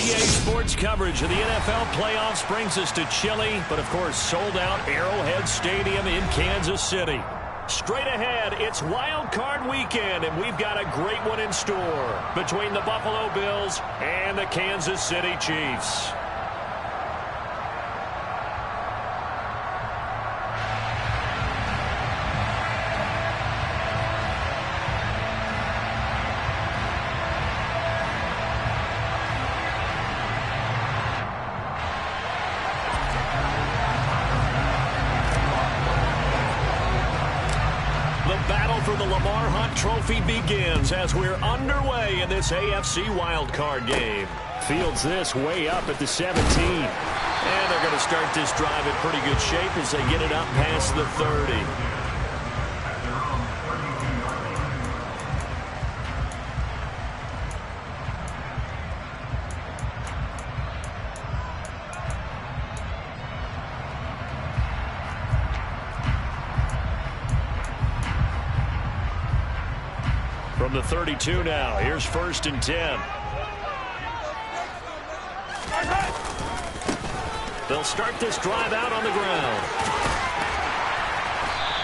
EA Sports coverage of the NFL playoffs brings us to chilly, but of course sold out Arrowhead Stadium in Kansas City. Straight ahead, it's Wild Card Weekend, and we've got a great one in store between the Buffalo Bills and the Kansas City Chiefs. Trophy begins as we're underway in this AFC wildcard game. Fields this way up at the 17. And they're going to start this drive in pretty good shape as they get it up past the 30. From the 32 now, here's 1st and 10. They'll start this drive out on the ground.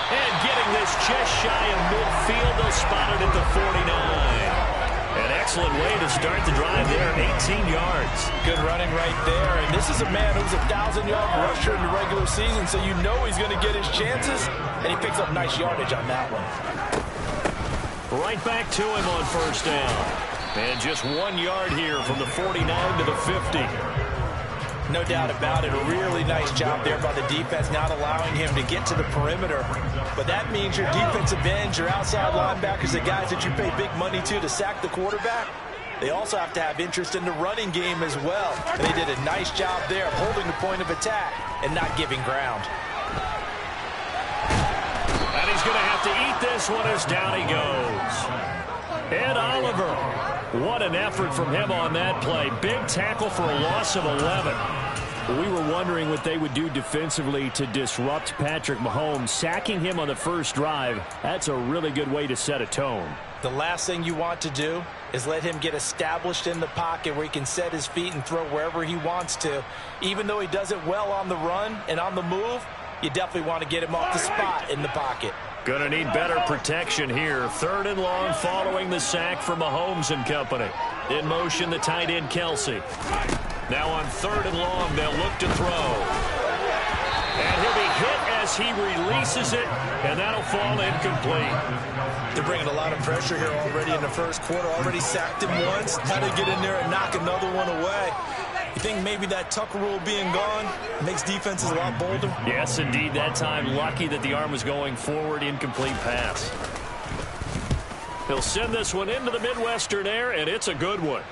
And getting this just shy of midfield, they'll spot it at the 49. An excellent way to start the drive there, 18 yards. Good running right there, and this is a man who's a 1,000-yard rusher in the regular season, so you know he's going to get his chances, and he picks up nice yardage on that one. Right back to him on 1st down. And just 1 yard here from the 49 to the 50. No doubt about it. A really nice job there by the defense, not allowing him to get to the perimeter. But that means your defensive ends, your outside linebackers, the guys that you pay big money to sack the quarterback, they also have to have interest in the running game as well. And they did a nice job there of holding the point of attack and not giving ground. And he's going to have to eat this one as down he goes. Ed Oliver. What an effort from him on that play. Big tackle for a loss of 11. We were wondering what they would do defensively to disrupt Patrick Mahomes. Sacking him on the first drive, that's a really good way to set a tone. The last thing you want to do is let him get established in the pocket where he can set his feet and throw wherever he wants to. Even though he does it well on the run and on the move, you definitely want to get him off the spot in the pocket. Going to need better protection here. 3rd and long following the sack from Mahomes and company. In motion, the tight end, Kelsey. Now on 3rd and long, they'll look to throw. And he'll be hit as he releases it, and that'll fall incomplete. They're bringing a lot of pressure here already in the first quarter. Already sacked him once. Got to get in there and knock another one away. You think maybe that Tucker rule being gone makes defenses a lot bolder? Yes, indeed. That time, lucky that the arm was going forward. Incomplete pass. He'll send this one into the Midwestern air, and it's a good one.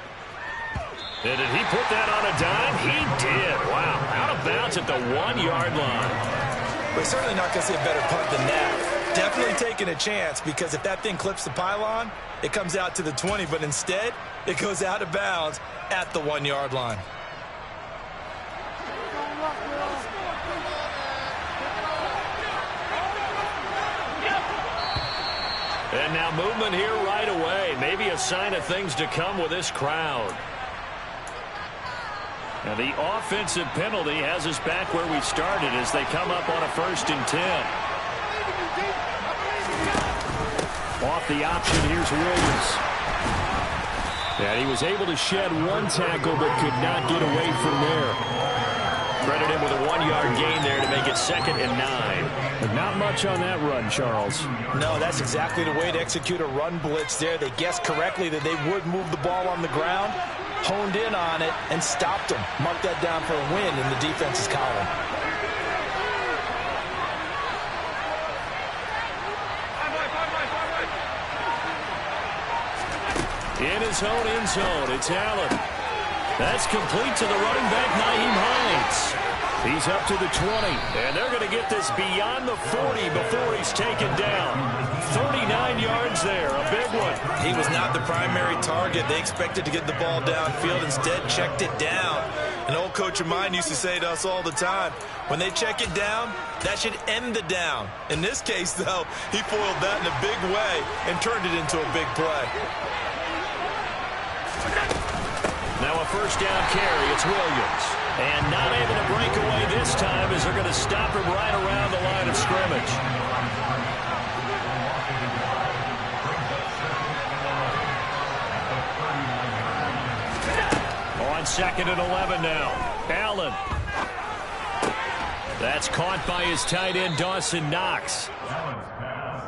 And did he put that on a dime? He did. Wow. Out of bounds at the 1 yard line. We're certainly not going to see a better punt than that. Definitely taking a chance, because if that thing clips the pylon, it comes out to the 20, but instead, it goes out of bounds at the 1 yard line. And now movement here right away. Maybe a sign of things to come with this crowd. Now the offensive penalty has us back where we started as they come up on a 1st and 10. Off the option, here's Williams. And he was able to shed one tackle but could not get away from there. Credit him with a 1 yard gain there to make it 2nd and 9. But not much on that run, Charles. No, that's exactly the way to execute a run blitz there. They guessed correctly that they would move the ball on the ground, honed in on it, and stopped them. Mark that down for a win in the defense's column. In his own end zone, it's Allen. That's complete to the running back, Nyheim Hines. He's up to the 20, and they're going to get this beyond the 40 before he's taken down. 39 yards there, a big one. He was not the primary target. They expected to get the ball downfield, instead checked it down. An old coach of mine used to say to us all the time, when they check it down, that should end the down. In this case, though, he foiled that in a big way and turned it into a big play. Now a first down carry. It's Williams. And not able to break away this time as they're going to stop him right around the line of scrimmage. On 2nd and 11 now. Allen. That's caught by his tight end, Dawson Knox.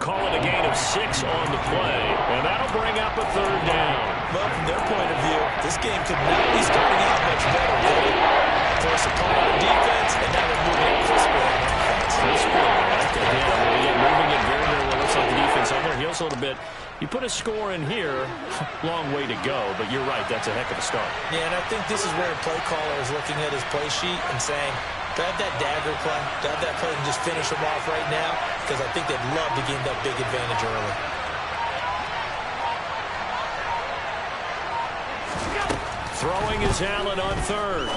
Call it a gain of 6 on the play, and that'll bring up a 3rd down. Well, from their point of view, this game could not be starting out much better, could it? Force a punt on defense, and now they're moving it crisply on offense. Again, moving it very, very well. Looks like the defense on their heels a little bit. You put a score in here, long way to go, but you're right, that's a heck of a start. Yeah, and I think this is where a play caller is looking at his play sheet and saying, grab that dagger play, grab that play and just finish them off right now, because I think they'd love to gain that big advantage early. Throwing is Allen on 3rd.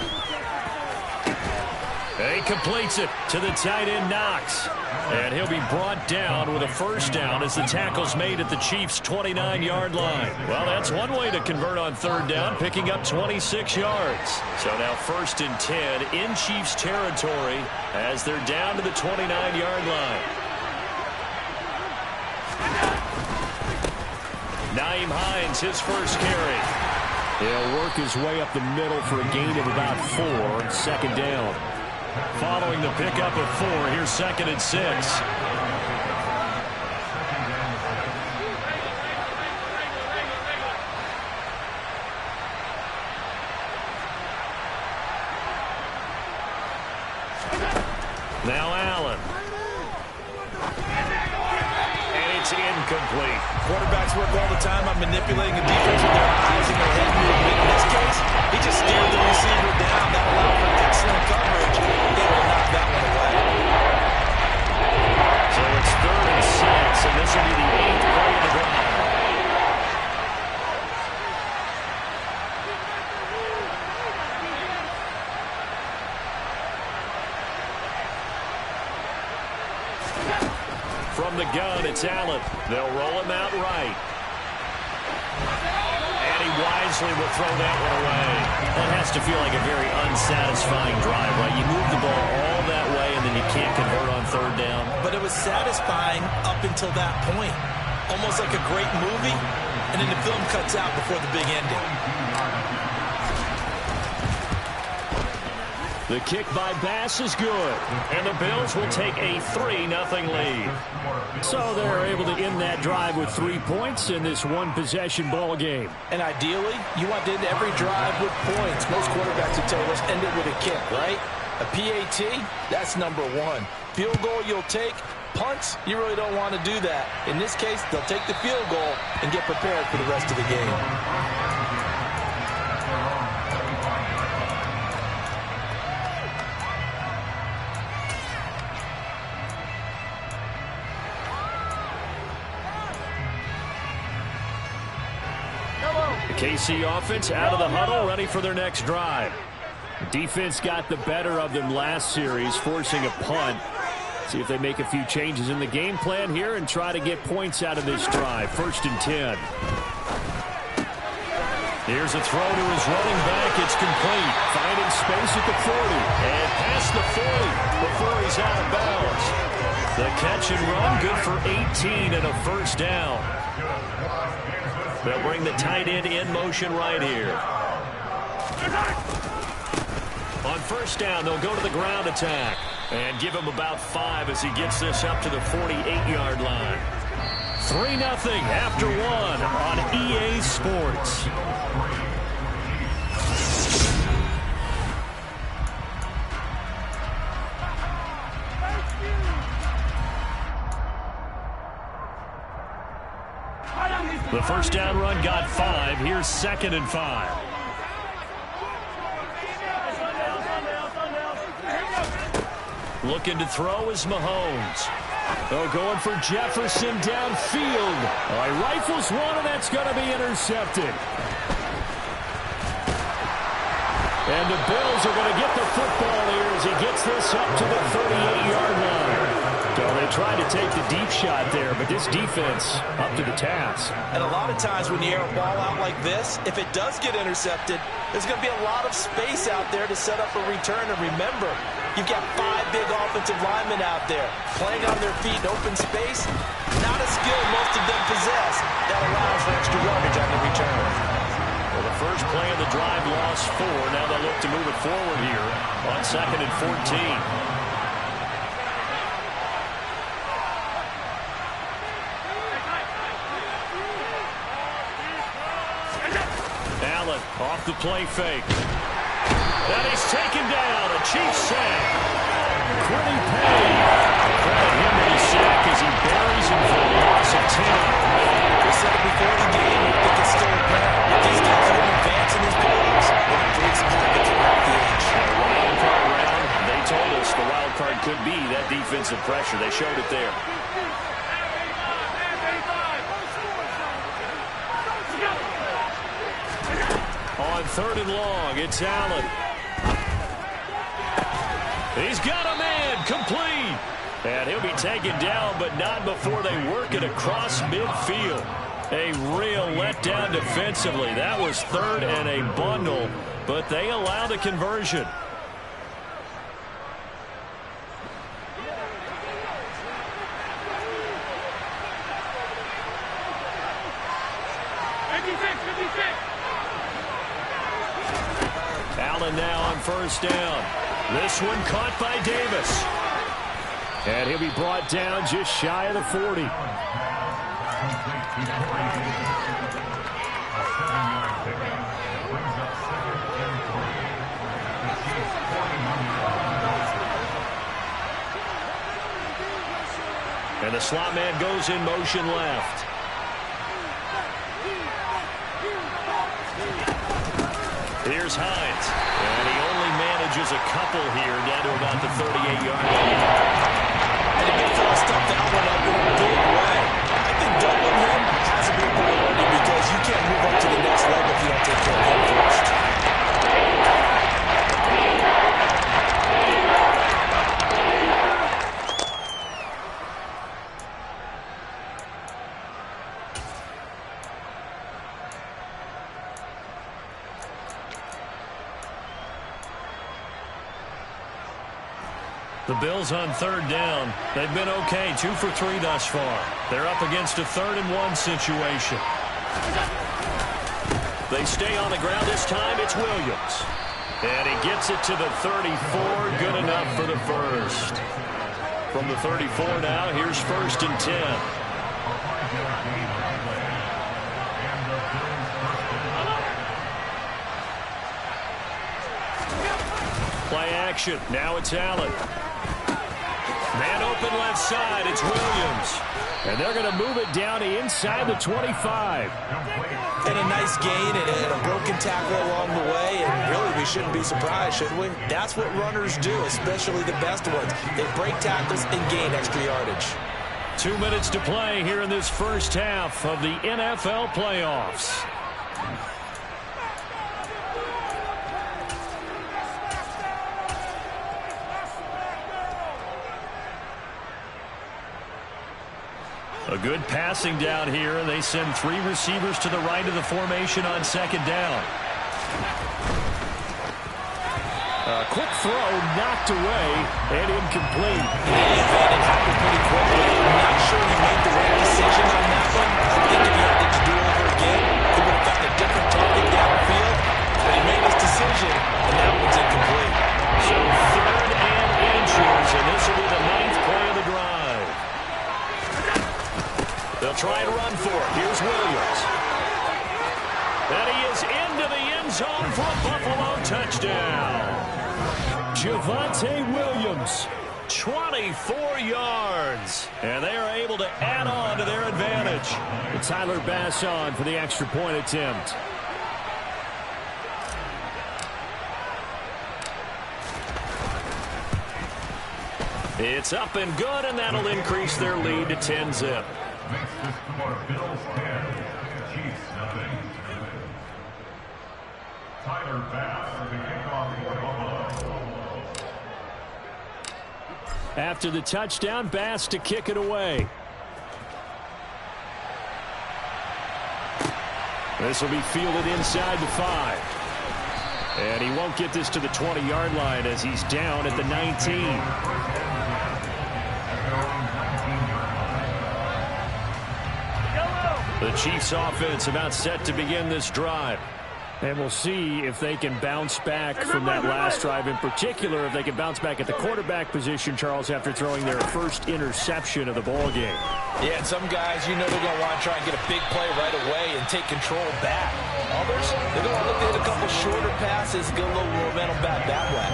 He completes it to the tight end, Knox. And he'll be brought down with a 1st down as the tackle's made at the Chiefs' 29-yard line. Well, that's one way to convert on 3rd down, picking up 26 yards. So now 1st and 10 in Chiefs territory as they're down to the 29-yard line. Nyheim Hines, his first carry. He'll work his way up the middle for a gain of about 4, 2nd down. Following the pickup of 4, here's 2nd and 6. Now Allen. And it's incomplete. Quarterbacks work all the time on manipulating a defense with their eyes and their head movement. In this case, he just stared the receiver down. That allowed for excellent coverage. They will knock that one away. So it's 3rd and 6, and this will be the 8th play of the drive. From the gun, it's Allen. They'll roll him out right. And he wisely will throw that one away. That has to feel like a very unsatisfying drive, right? You move the ball all that way, and then you can't convert on 3rd down. But it was satisfying up until that point. Almost like a great movie, and then the film cuts out before the big ending. The kick by Bass is good, and the Bills will take a 3-0 lead. So they're able to end that drive with 3 points in this one-possession ball game. And ideally, you want to end every drive with points. Most quarterbacks would tell you, let's end it with a kick, right? A PAT, that's number 1. Field goal you'll take. Punts, you really don't want to do that. In this case, they'll take the field goal and get prepared for the rest of the game. The KC offense out of the huddle, ready for their next drive. Defense got the better of them last series, forcing a punt. See if they make a few changes in the game plan here and try to get points out of this drive. 1st and 10. Here's a throw to his running back. It's complete. Finding space at the 40. And past the 40 before he's out of bounds. The catch and run, good for 18 and a 1st down. They'll bring the tight end in motion right here. On 1st down, they'll go to the ground attack and give him about 5 as he gets this up to the 48-yard line. 3-0 after 1 on EA Sports. The 1st down run got 5. Here's 2nd and 5. Looking to throw is Mahomes. Oh, going for Jefferson downfield. He rifles one, and that's going to be intercepted. And the Bills are going to get the football here as he gets this up to the 38-yard line. So they tried to take the deep shot there, but this defense up to the task. And a lot of times when you air a ball out like this, if it does get intercepted, there's going to be a lot of space out there to set up a return. And remember, you've got 5 big offensive linemen out there playing on their feet in open space. Not a skill most of them possess that allows for extra yardage on the return. Well, the first play of the drive lost 4. Now they look to move it forward here on 2nd and 14. Allen off the play fake. And he's taken down. A Chiefs sack. Quiddy Pay. Credit him with his sack as he buries him for a loss of 10. We said it before the game. I think it's still apparent. If these guys are going to advance in these playoffs, they're going to create some habits around the edge. Wild card round. They told us the wild card could be that defensive pressure. They showed it there. On 3rd and long, it's Allen. He's got a man, complete. And he'll be taken down, but not before they work it across midfield. A real letdown defensively. That was 3rd and a bundle, but they allow the conversion. Allen now on 1st down. This one caught by Davis. And he'll be brought down just shy of the 40. And the slot man goes in motion left. Here's Hines. And he only manages a couple here down to about the 38-yard line. And he may throw stuff that one up in a big way. I think doubling him has to be a priority because you can't move up to the next level if you don't take care of him first. The Bills on 3rd down. They've been okay, 2 for 3 thus far. They're up against a 3rd and 1 situation. They stay on the ground this time. It's Williams. And he gets it to the 34. Good enough for the first. From the 34 now, here's 1st and 10. Play action. Now it's Allen. Man open left side. It's Williams. And they're going to move it down to inside the 25. And a nice gain and a broken tackle along the way. And really, we shouldn't be surprised, should we? That's what runners do, especially the best ones. They break tackles and gain extra yardage. 2 minutes to play here in this first half of the NFL playoffs. A good passing down here, and they send 3 receivers to the right of the formation on 2nd down. A quick throw knocked away and incomplete. That happened pretty quickly. I'm not sure he made the right decision on that one. I think if he had it to do over again, he would have gotten a different target downfield. But he made his decision, and that one's incomplete. So 3rd and inches, and this will be the 9th play of the drive. They'll try and run for it. Here's Williams. And he is into the end zone for a Buffalo touchdown. Javonte Williams. 24 yards. And they are able to add on to their advantage. And Tyler Bass on for the extra point attempt. It's up and good, and that'll increase their lead to 10-zip. Makes this score Bills 10, Chiefs nothing. Tyler Bass, the kickoff for Buffalo. After the touchdown, Bass to kick it away. This will be fielded inside the 5. And he won't get this to the 20-yard line as he's down at the 19. The Chiefs offense about set to begin this drive. And we'll see if they can bounce back from that last drive, in particular if they can bounce back at the quarterback position, Charles, after throwing their first interception of the ball game. Yeah, and some guys, you know they're going to want to try and get a big play right away and take control back. Others, they're going to look at a couple shorter passes, get a little momentum back that way.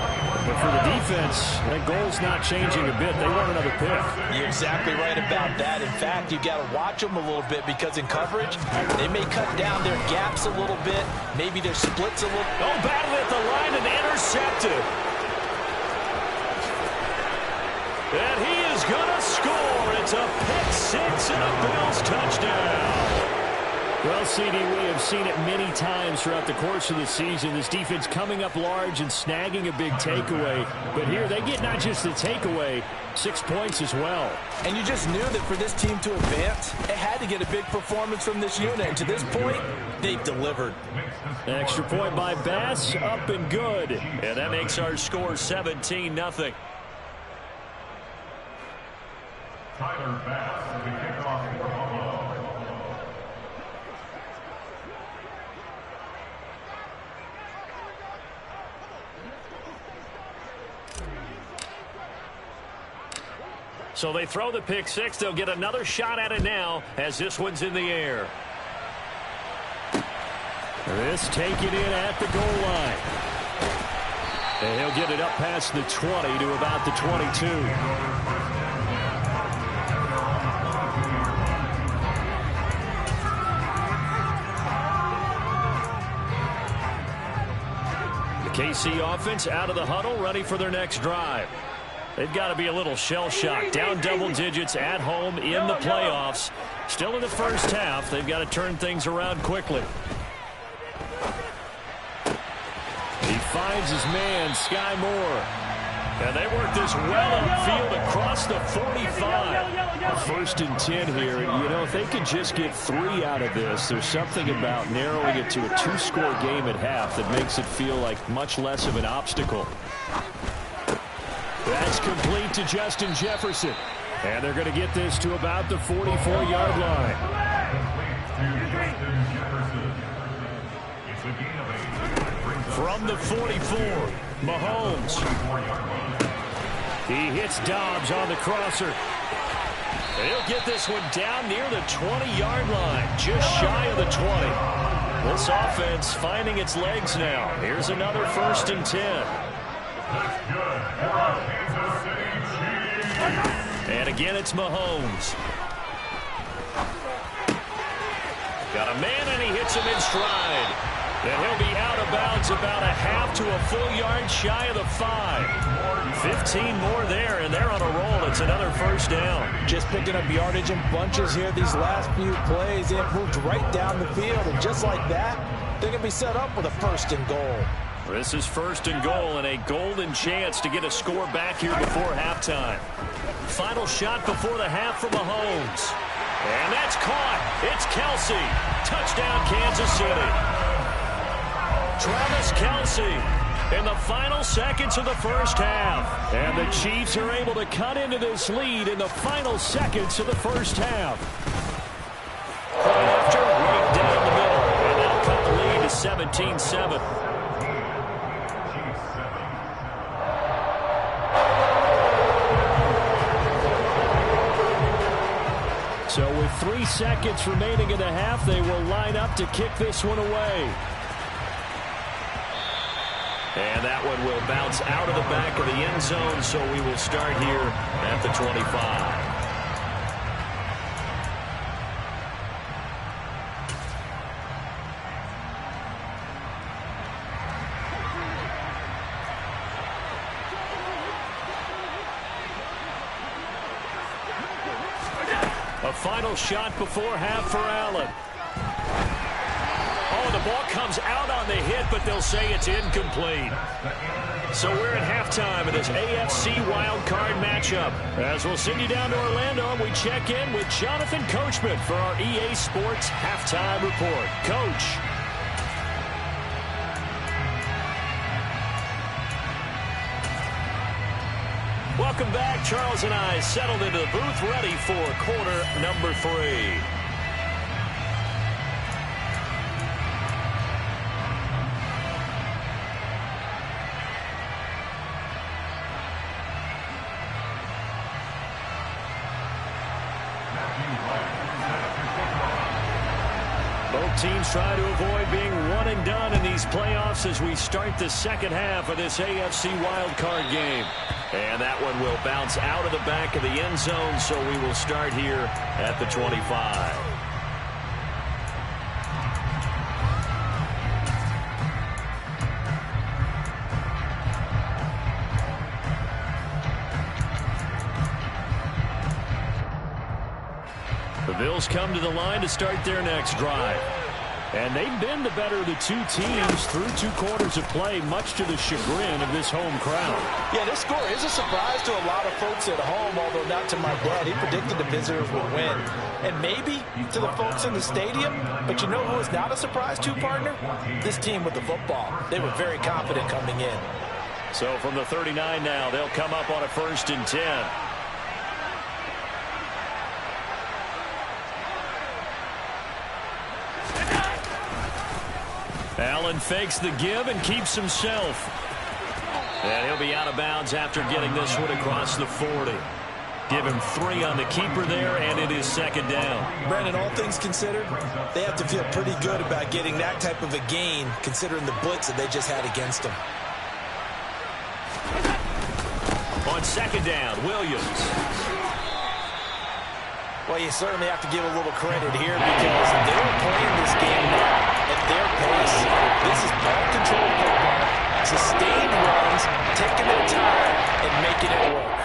But for the defense, that goal's not changing a bit. They want another pick. You're exactly right about that. In fact, you've got to watch them a little bit because in coverage, they may cut down their gaps a little bit, maybe their splits a little. Oh, battle at the line and intercepted. And he is going to score. It's a pick six and a Bills touchdown. Well, CD, we have seen it many times throughout the course of the season. This defense coming up large and snagging a big takeaway. But here they get not just the takeaway, 6 points as well. And you just knew that for this team to advance, it had to get a big performance from this unit. And to this point, they've delivered. Extra point by Bass, up and good. And that makes our score 17-0. Tyler Bass, the kickoff for Buffalo. So they throw the pick six. They'll get another shot at it now as this one's in the air. This taken in at the goal line. And he'll get it up past the 20 to about the 22. The KC offense out of the huddle, ready for their next drive. They've got to be a little shell-shocked. Down double digits at home in the playoffs. Still in the first half. They've got to turn things around quickly. He finds his man, Sky Moore. And they work this well upfield across the 45. First and 10 here. You know, if they could just get 3 out of this, there's something about narrowing it to a 2-score game at half that makes it feel like much less of an obstacle. That's complete to Justin Jefferson. And they're going to get this to about the 44-yard line. From the 44, Mahomes. He hits Dobbs on the crosser. He'll get this one down near the 20-yard line, just shy of the 20. This offense finding its legs now. Here's another first and 10. And again, it's Mahomes. Got a man, and he hits him in stride. And he'll be out of bounds about a half to a full yard shy of the 5. 15 more there, and they're on a roll. It's another first down. Just picking up yardage in bunches here these last few plays. They moved right down the field, and just like that, they're going to be set up with a first and goal. This is first and goal and a golden chance to get a score back here before halftime. Final shot before the half for Mahomes. And that's caught. It's Kelce. Touchdown, Kansas City. Travis Kelce in the final seconds of the first half. And the Chiefs are able to cut into this lead in the final seconds of the first half. Point after, right down the middle. And they'll cut the lead to 17-7. So with 3 seconds remaining in the half, they will line up to kick this one away. And that one will bounce out of the back of the end zone, so we will start here at the 25. A final shot before half for Allen. Oh, the ball comes out on the hit, but they'll say it's incomplete. So we're at halftime of this AFC wildcard matchup. As we'll send you down to Orlando, and we check in with Jonathan Coachman for our EA Sports Halftime Report. Coach. Welcome back. Charles and I settled into the booth, ready for quarter number 3. Both teams try to avoid being one and done in these playoffs as we start the second half of this AFC wildcard game. And that one will bounce out of the back of the end zone, so we will start here at the 25. The Bills come to the line to start their next drive. And they've been the better of the two teams through 2 quarters of play, much to the chagrin of this home crowd. Yeah, this score is a surprise to a lot of folks at home, although not to my dad. He predicted the visitors would win. And maybe to the folks in the stadium. But you know who is not a surprise to, partner? This team with the football. They were very confident coming in. So from the 39 now, they'll come up on a 1st and 10. Allen fakes the give and keeps himself. And he'll be out of bounds after getting this one across the 40. Give him 3 on the keeper there, and it is 2nd down. Brandon, all things considered, they have to feel pretty good about getting that type of a gain, considering the blitz that they just had against them. On 2nd down, Williams. Well, you certainly have to give a little credit here because they were playing this game now at their pace. This is ball control football, sustained runs, taking their time, and making it work.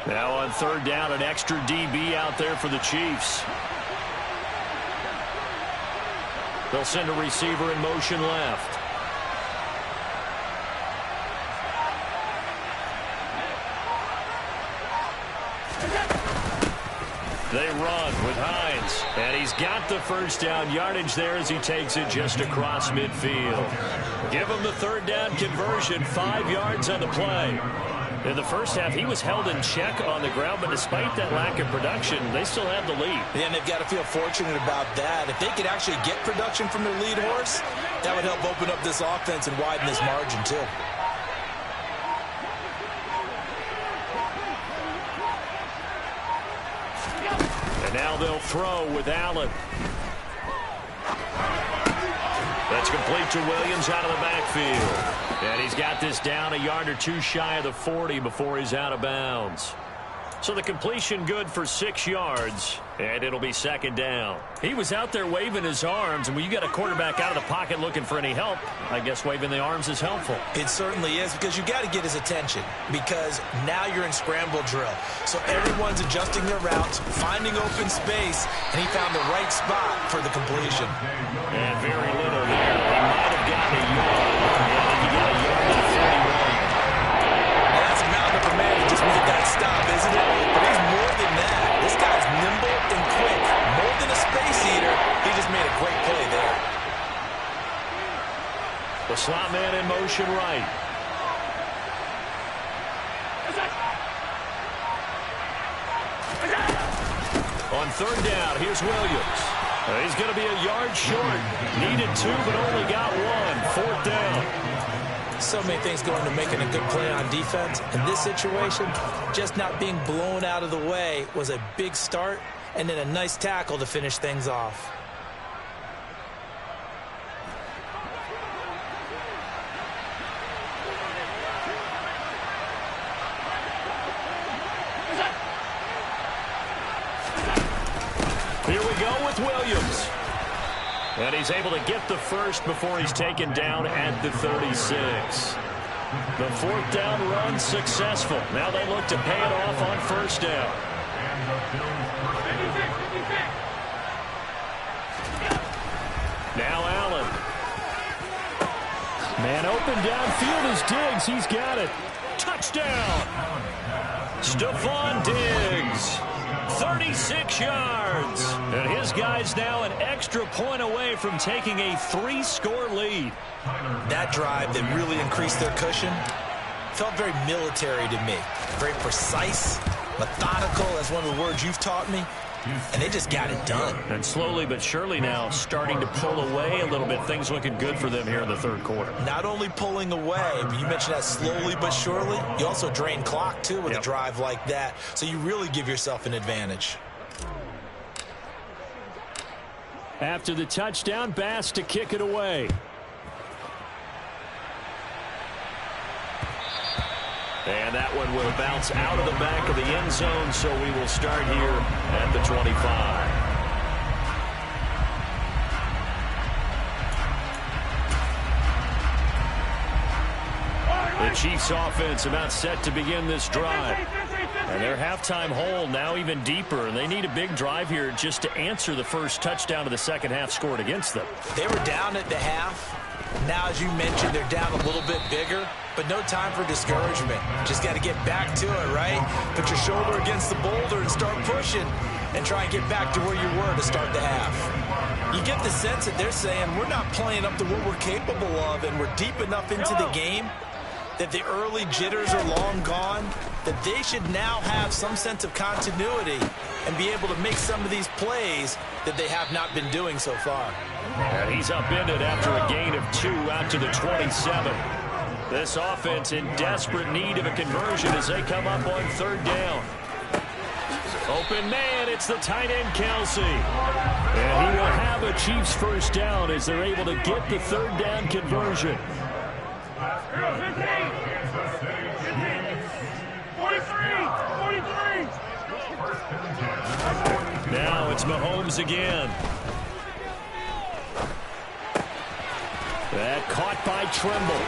Now on 3rd down, an extra DB out there for the Chiefs. They'll send a receiver in motion left. They run with Hines, and he's got the 1st down yardage there as he takes it just across midfield. Give him the 3rd down conversion, 5 yards on the play. In the first half, he was held in check on the ground, but despite that lack of production, they still have the lead. Yeah, and they've got to feel fortunate about that. If they could actually get production from their lead horse, that would help open up this offense and widen this margin, too. Now they'll throw with Allen. That's complete to Williams out of the backfield. And he's got this down a yard or 2 shy of the 40 before he's out of bounds. So the completion good for 6 yards, and it'll be 2nd down. He was out there waving his arms, and when you got a quarterback out of the pocket looking for any help, I guess waving the arms is helpful. It certainly is, because you got to get his attention, because now you're in scramble drill. So everyone's adjusting their routes, finding open space, and he found the right spot for the completion. And very little there. He might have gotten a yard. Yeah, he got a yard at 31. Now that's a mountain of a man to just make that stop, isn't it? But he's more than that. This guy's nimble and quick. More than a space eater, he just made a great play there. The slot man in motion right. On 3rd down, here's Williams. He's going to be a yard short. Needed 2, but only got 1. 4th down. So many things go into making a good play on defense. In this situation, just not being blown out of the way was a big start, and then a nice tackle to finish things off. Here we go with Williams. And he's able to get the 1st before he's taken down at the 36. The fourth down run successful. Now they look to pay it off on first down. Now Allen. Man open downfield is Diggs. He's got it. Touchdown. Stephon Diggs. 36 yards. And his guy's now an extra point away from taking a 3-score lead. That drive that really increased their cushion felt very military to me. Very precise, methodical, as one of the words you've taught me. And they just got it done. And slowly but surely now starting to pull away a little bit. Things looking good for them here in the third quarter. Not only pulling away, but you mentioned that slowly but surely. You also drain clock, too, with a drive like that. So you really give yourself an advantage. After the touchdown, Bass to kick it away. And that one will bounce out of the back of the end zone, so we will start here at the 25. The Chiefs offense about set to begin this drive. And their halftime hole now even deeper, and they need a big drive here just to answer the first touchdown of the second half scored against them. They were down at the half. Now, as you mentioned, they're down a little bit bigger, but no time for discouragement. Just got to get back to it, right? Put your shoulder against the boulder and start pushing and try and get back to where you were to start the half. You get the sense that they're saying we're not playing up to what we're capable of, and we're deep enough into the game that the early jitters are long gone, that they should now have some sense of continuity and be able to make some of these plays that they have not been doing so far. And he's upended after a gain of 2 out to the 27. This offense in desperate need of a conversion as they come up on third down. Open man, it's the tight end Kelsey. And he will have a Chiefs first down as they're able to get the third down conversion. 43. Now it's Mahomes again. That caught by Trimble.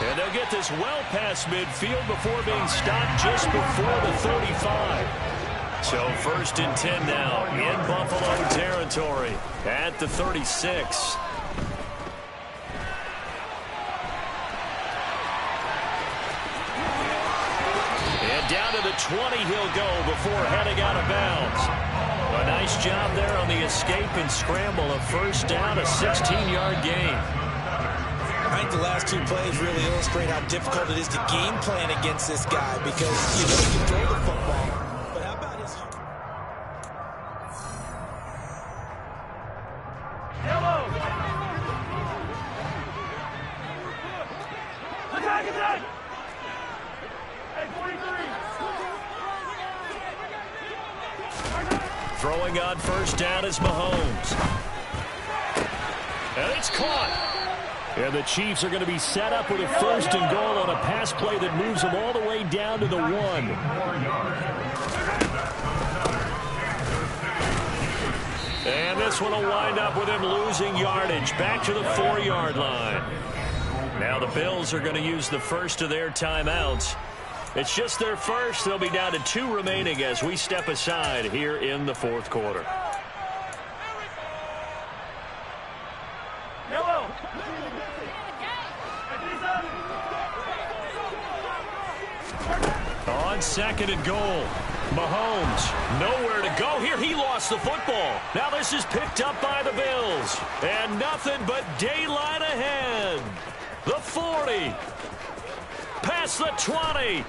And they'll get this well past midfield before being stopped just before the 35. So first and 10 now in Buffalo territory at the 36. And down to the 20 he'll go before heading out of bounds. A nice job there on the escape and scramble. A first down, a 16-yard gain. I think the last two plays really illustrate how difficult it is to game plan against this guy because you know he can throw the football. But how about his... Throwing on first down is Mahomes. And it's caught. And the Chiefs are going to be set up with a first and goal on a pass play that moves them all the way down to the 1. And this one will wind up with him losing yardage back to the 4-yard line. Now the Bills are going to use the first of their timeouts. It's just their first. They'll be down to 2 remaining as we step aside here in the fourth quarter. On second and goal, Mahomes nowhere to go here. He lost the football. Now this is picked up by the Bills. And nothing but daylight ahead. The 40. Past the 20.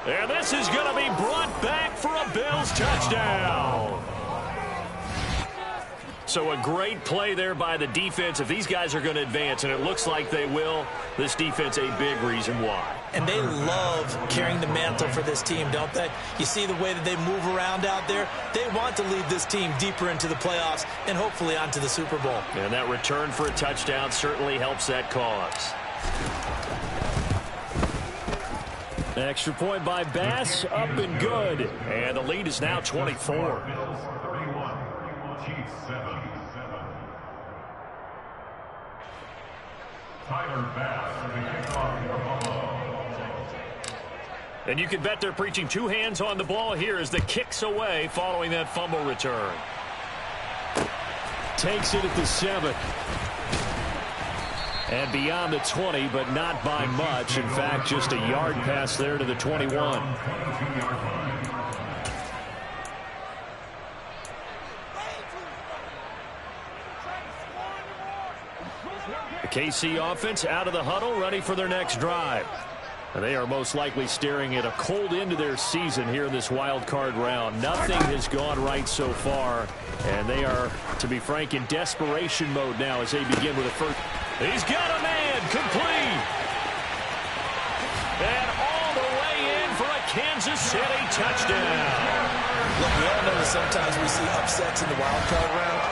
And this is going to be brought back for a Bills touchdown. So a great play there by the defense. If these guys are going to advance, and it looks like they will, this defense a big reason why. And they love carrying the mantle for this team, don't they? You see the way that they move around out there. They want to lead this team deeper into the playoffs and hopefully onto the Super Bowl. And that return for a touchdown certainly helps that cause. Extra point by Bass, up and good. And the lead is now 24. Tyler Bass for the kickoff for Buffalo. And you can bet they're preaching two hands on the ball here as the kick's away following that fumble return. Takes it at the 7. And beyond the 20, but not by much. In fact, just a yard pass there to the 21. The KC offense out of the huddle, ready for their next drive. And they are most likely staring at a cold end to their season here in this wild card round. Nothing has gone right so far, and they are, to be frank, in desperation mode now as they begin with a first. He's got a man, complete. And all the way in for a Kansas City touchdown. Look, we all know that sometimes we see upsets in the wild card round,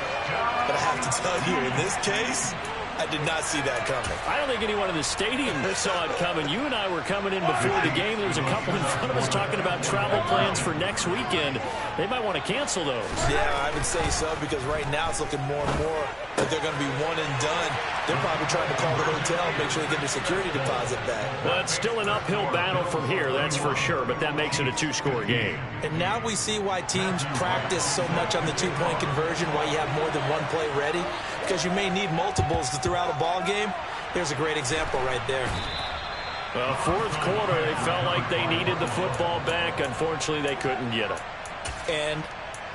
but I have to tell you, in this case, I did not see that coming. I don't think anyone in the stadium saw it coming. You and I were coming in before the game. There was a couple in front of us talking about travel plans for next weekend. They might want to cancel those. Yeah, I would say so, because right now it's looking more and more like they're going to be one and done. They're probably trying to call the hotel and make sure they get their security deposit back. Well, it's still an uphill battle from here, that's for sure, but that makes it a two-score game. And now we see why teams practice so much on the two-point conversion, why you have more than one play ready, because you may need multiples throughout a ball game. Here's a great example right there. Well, fourth quarter, they felt like they needed the football back. Unfortunately, they couldn't get it. And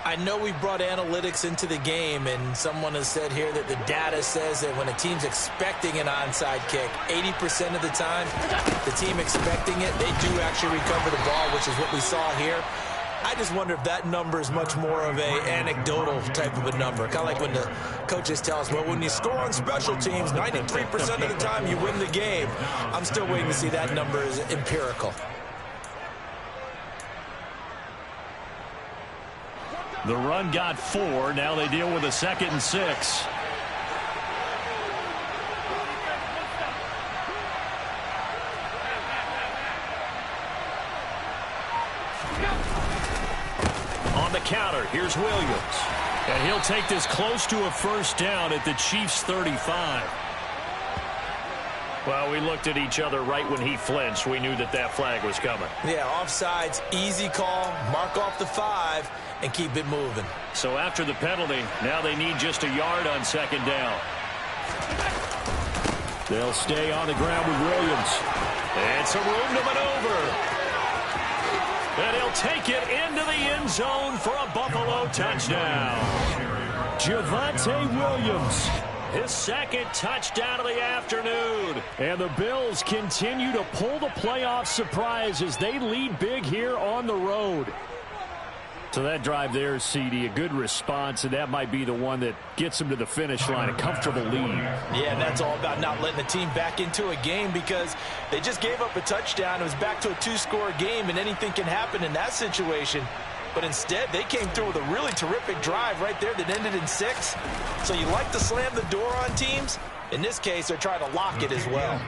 I know we brought analytics into the game, and someone has said here that the data says that when a team's expecting an onside kick, 80% of the time, the team expecting it, they do actually recover the ball, which is what we saw here. I just wonder if that number is much more of a anecdotal type of a number. Kind of like when the coaches tell us, well, when you score on special teams, 93% of the time you win the game. I'm still waiting to see that number is empirical. The run got 4. Now they deal with a 2nd and 6. On the counter, here's Williams. And he'll take this close to a first down at the Chiefs' 35. Well, we looked at each other right when he flinched. We knew that that flag was coming. Yeah, offsides, easy call, mark off the 5, and keep it moving. So after the penalty, now they need just a yard on 2nd down. They'll stay on the ground with Williams. And some room to maneuver. And he'll take it into the end zone for a Buffalo touchdown. Javonte Williams, his 2nd touchdown of the afternoon. And the Bills continue to pull the playoff surprise as they lead big here on the road. So that drive there, CD, a good response, and that might be the one that gets them to the finish line, a comfortable lead. Yeah, and that's all about not letting the team back into a game, because they just gave up a touchdown. It was back to a 2-score game, and anything can happen in that situation. But instead, they came through with a really terrific drive right there that ended in 6. So you like to slam the door on teams. In this case, they're trying to lock it as well.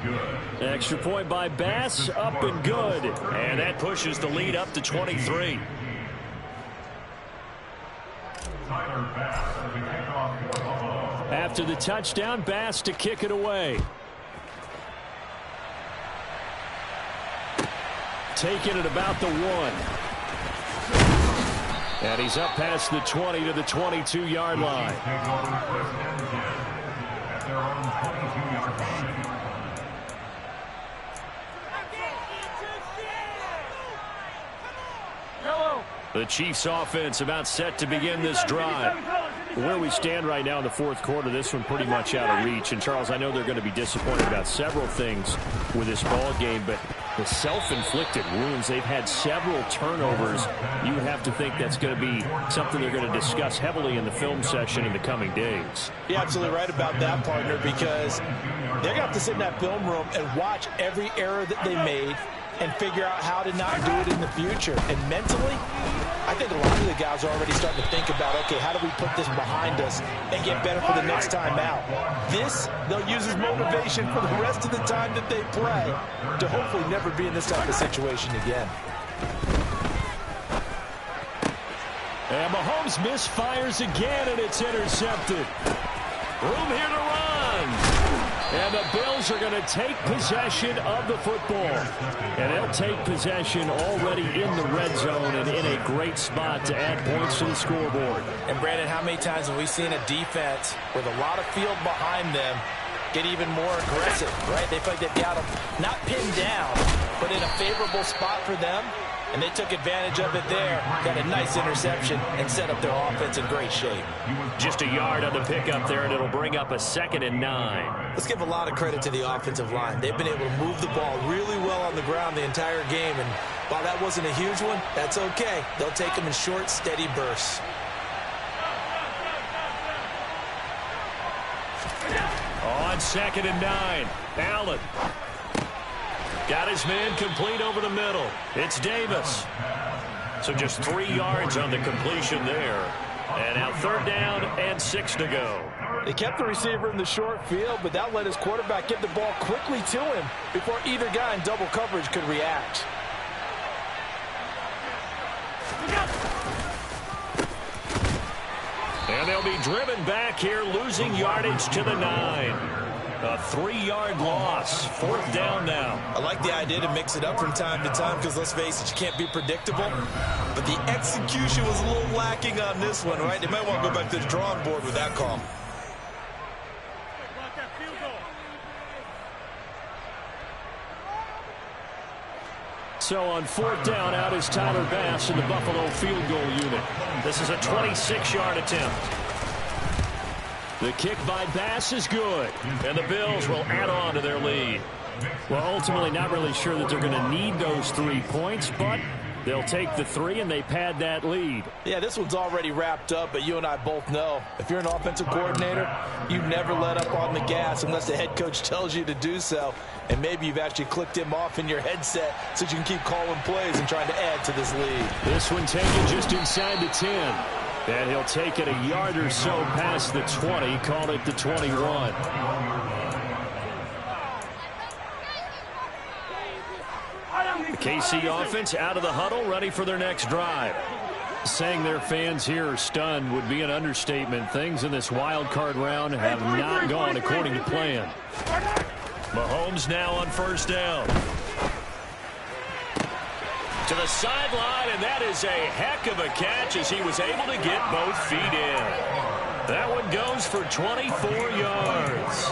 Extra point by Bass, up and good. And that pushes the lead up to 23. After the touchdown, Bass to kick it away. Taking it about the 1. And he's up past the 20 to the 22-yard line. The Chiefs offense about set to begin this drive. Where we stand right now in the fourth quarter, this one pretty much out of reach. And, Charles, I know they're going to be disappointed about several things with this ball game, but the self-inflicted wounds, they've had several turnovers. You have to think that's going to be something they're going to discuss heavily in the film session in the coming days. You're absolutely right about that, partner, because they're going to have to sit in that film room and watch every error that they made and figure out how to not do it in the future. And mentally, I think a lot of the guys are already starting to think about, okay, how do we put this behind us and get better for the next time out? This, they'll use as motivation for the rest of the time that they play to hopefully never be in this type of situation again. And Mahomes misfires again, and it's intercepted. Room here to run. And the Bills are going to take possession of the football. And they'll take possession already in the red zone and in a great spot to add points to the scoreboard. And, Brandon, how many times have we seen a defense with a lot of field behind them get even more aggressive, right? They feel like they've got them not pinned down, but in a favorable spot for them. And they took advantage of it there. Got a nice interception and set up their offense in great shape. Just a yard on the pickup there, and it'll bring up a 2nd and 9. Let's give a lot of credit to the offensive line. They've been able to move the ball really well on the ground the entire game. And while that wasn't a huge one, that's okay. They'll take them in short, steady bursts. On 2nd and 9, Allen. Got his man complete over the middle. It's Davis. So just 3 yards on the completion there. And now 3rd down and 6 to go. They kept the receiver in the short field, but that let his quarterback get the ball quickly to him before either guy in double coverage could react. And they'll be driven back here, losing yardage to the 9. A 3-yard loss. 4th down now. I like the idea to mix it up from time to time because, let's face it, you can't be predictable. But the execution was a little lacking on this one, right? They might want to go back to the drawing board with that call. So on 4th down, out is Tyler Bass in the Buffalo field goal unit. This is a 26-yard attempt. The kick by Bass is good. And the Bills will add on to their lead. Well, ultimately not really sure that they're going to need those 3 points, but they'll take the 3 and they pad that lead. Yeah, this one's already wrapped up, but you and I both know if you're an offensive coordinator, you never let up on the gas unless the head coach tells you to do so. And maybe you've actually clicked him off in your headset so you can keep calling plays and trying to add to this lead. This one taken just inside the 10. And he'll take it a yard or so past the 20, call it the 21. The KC offense out of the huddle, ready for their next drive. Saying their fans here are stunned would be an understatement. Things in this wild card round have not gone according to plan. Mahomes now on 1st down. To the sideline, and that is a heck of a catch as he was able to get both feet in. That one goes for 24 yards.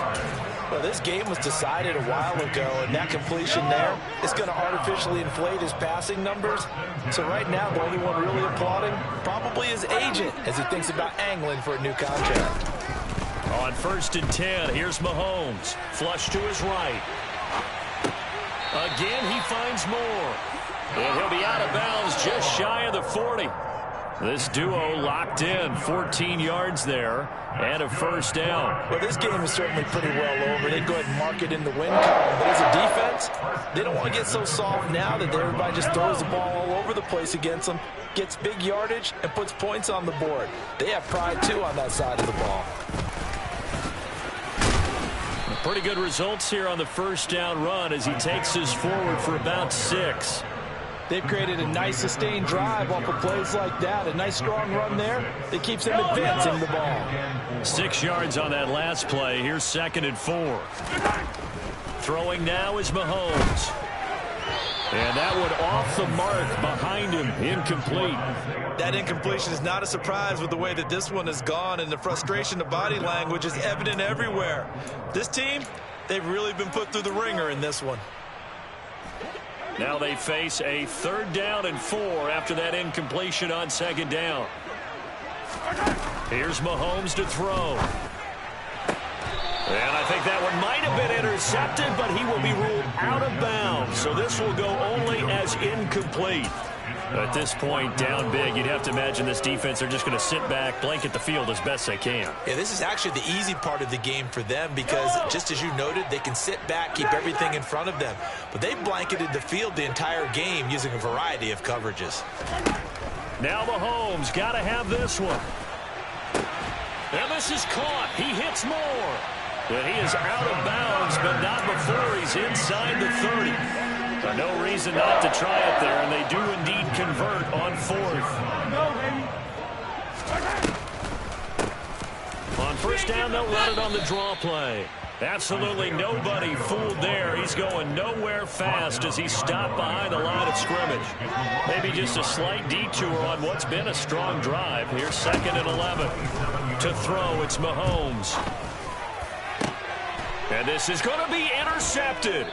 Well, this game was decided a while ago, and that completion there is going to artificially inflate his passing numbers. So right now, the only one really applauding probably his agent as he thinks about angling for a new contract. On 1st and 10, here's Mahomes. Flush to his right. Again, he finds more. And he'll be out of bounds just shy of the 40. This duo locked in, 14 yards there, and a 1st down. Well, this game is certainly pretty well over. They'd go ahead and mark it in the win column. But as a defense, they don't want to get so soft now that everybody just throws the ball all over the place against them, gets big yardage, and puts points on the board. They have pride, too, on that side of the ball. Pretty good results here on the 1st down run as he takes us forward for about 6. They've created a nice sustained drive off of plays like that. A nice strong run there that keeps them advancing the ball. 6 yards on that last play. Here's 2nd and 4. Throwing now is Mahomes. And that one off the mark behind him. Incomplete. That incompletion is not a surprise with the way that this one has gone, and the frustration of body language is evident everywhere. This team, they've really been put through the ringer in this one. Now they face a 3rd down and 4 after that incompletion on 2nd down. Here's Mahomes to throw. And I think that one might have been intercepted, but he will be ruled out of bounds. So this will go only as incomplete. At this point, down big, you'd have to imagine this defense, they're just going to sit back, blanket the field as best they can. Yeah, this is actually the easy part of the game for them because, just as you noted, they can sit back, keep everything in front of them. But they've blanketed the field the entire game using a variety of coverages. Now Mahomes got to have this one. And this is caught. He hits more. But he is out of bounds, but not before he's inside the 30. No reason not to try it there, and they do indeed convert on 4th. On 1st down, they'll run it on the draw play. Absolutely nobody fooled there. He's going nowhere fast as he stopped behind the line of scrimmage. Maybe just a slight detour on what's been a strong drive. Here's 2nd and 11. To throw, it's Mahomes. And this is going to be intercepted.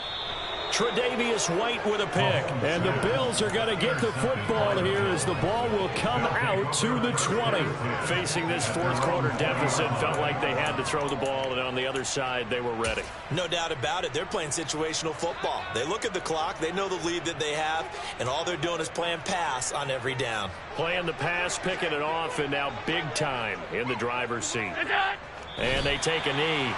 Tre'Davious White with a pick. And the Bills are going to get the football here as the ball will come out to the 20. Facing this fourth-quarter deficit, felt like they had to throw the ball, and on the other side, they were ready. No doubt about it. They're playing situational football. They look at the clock, they know the lead that they have, and all they're doing is playing pass on every down. Playing the pass, picking it off, and now big time in the driver's seat. And they take a knee.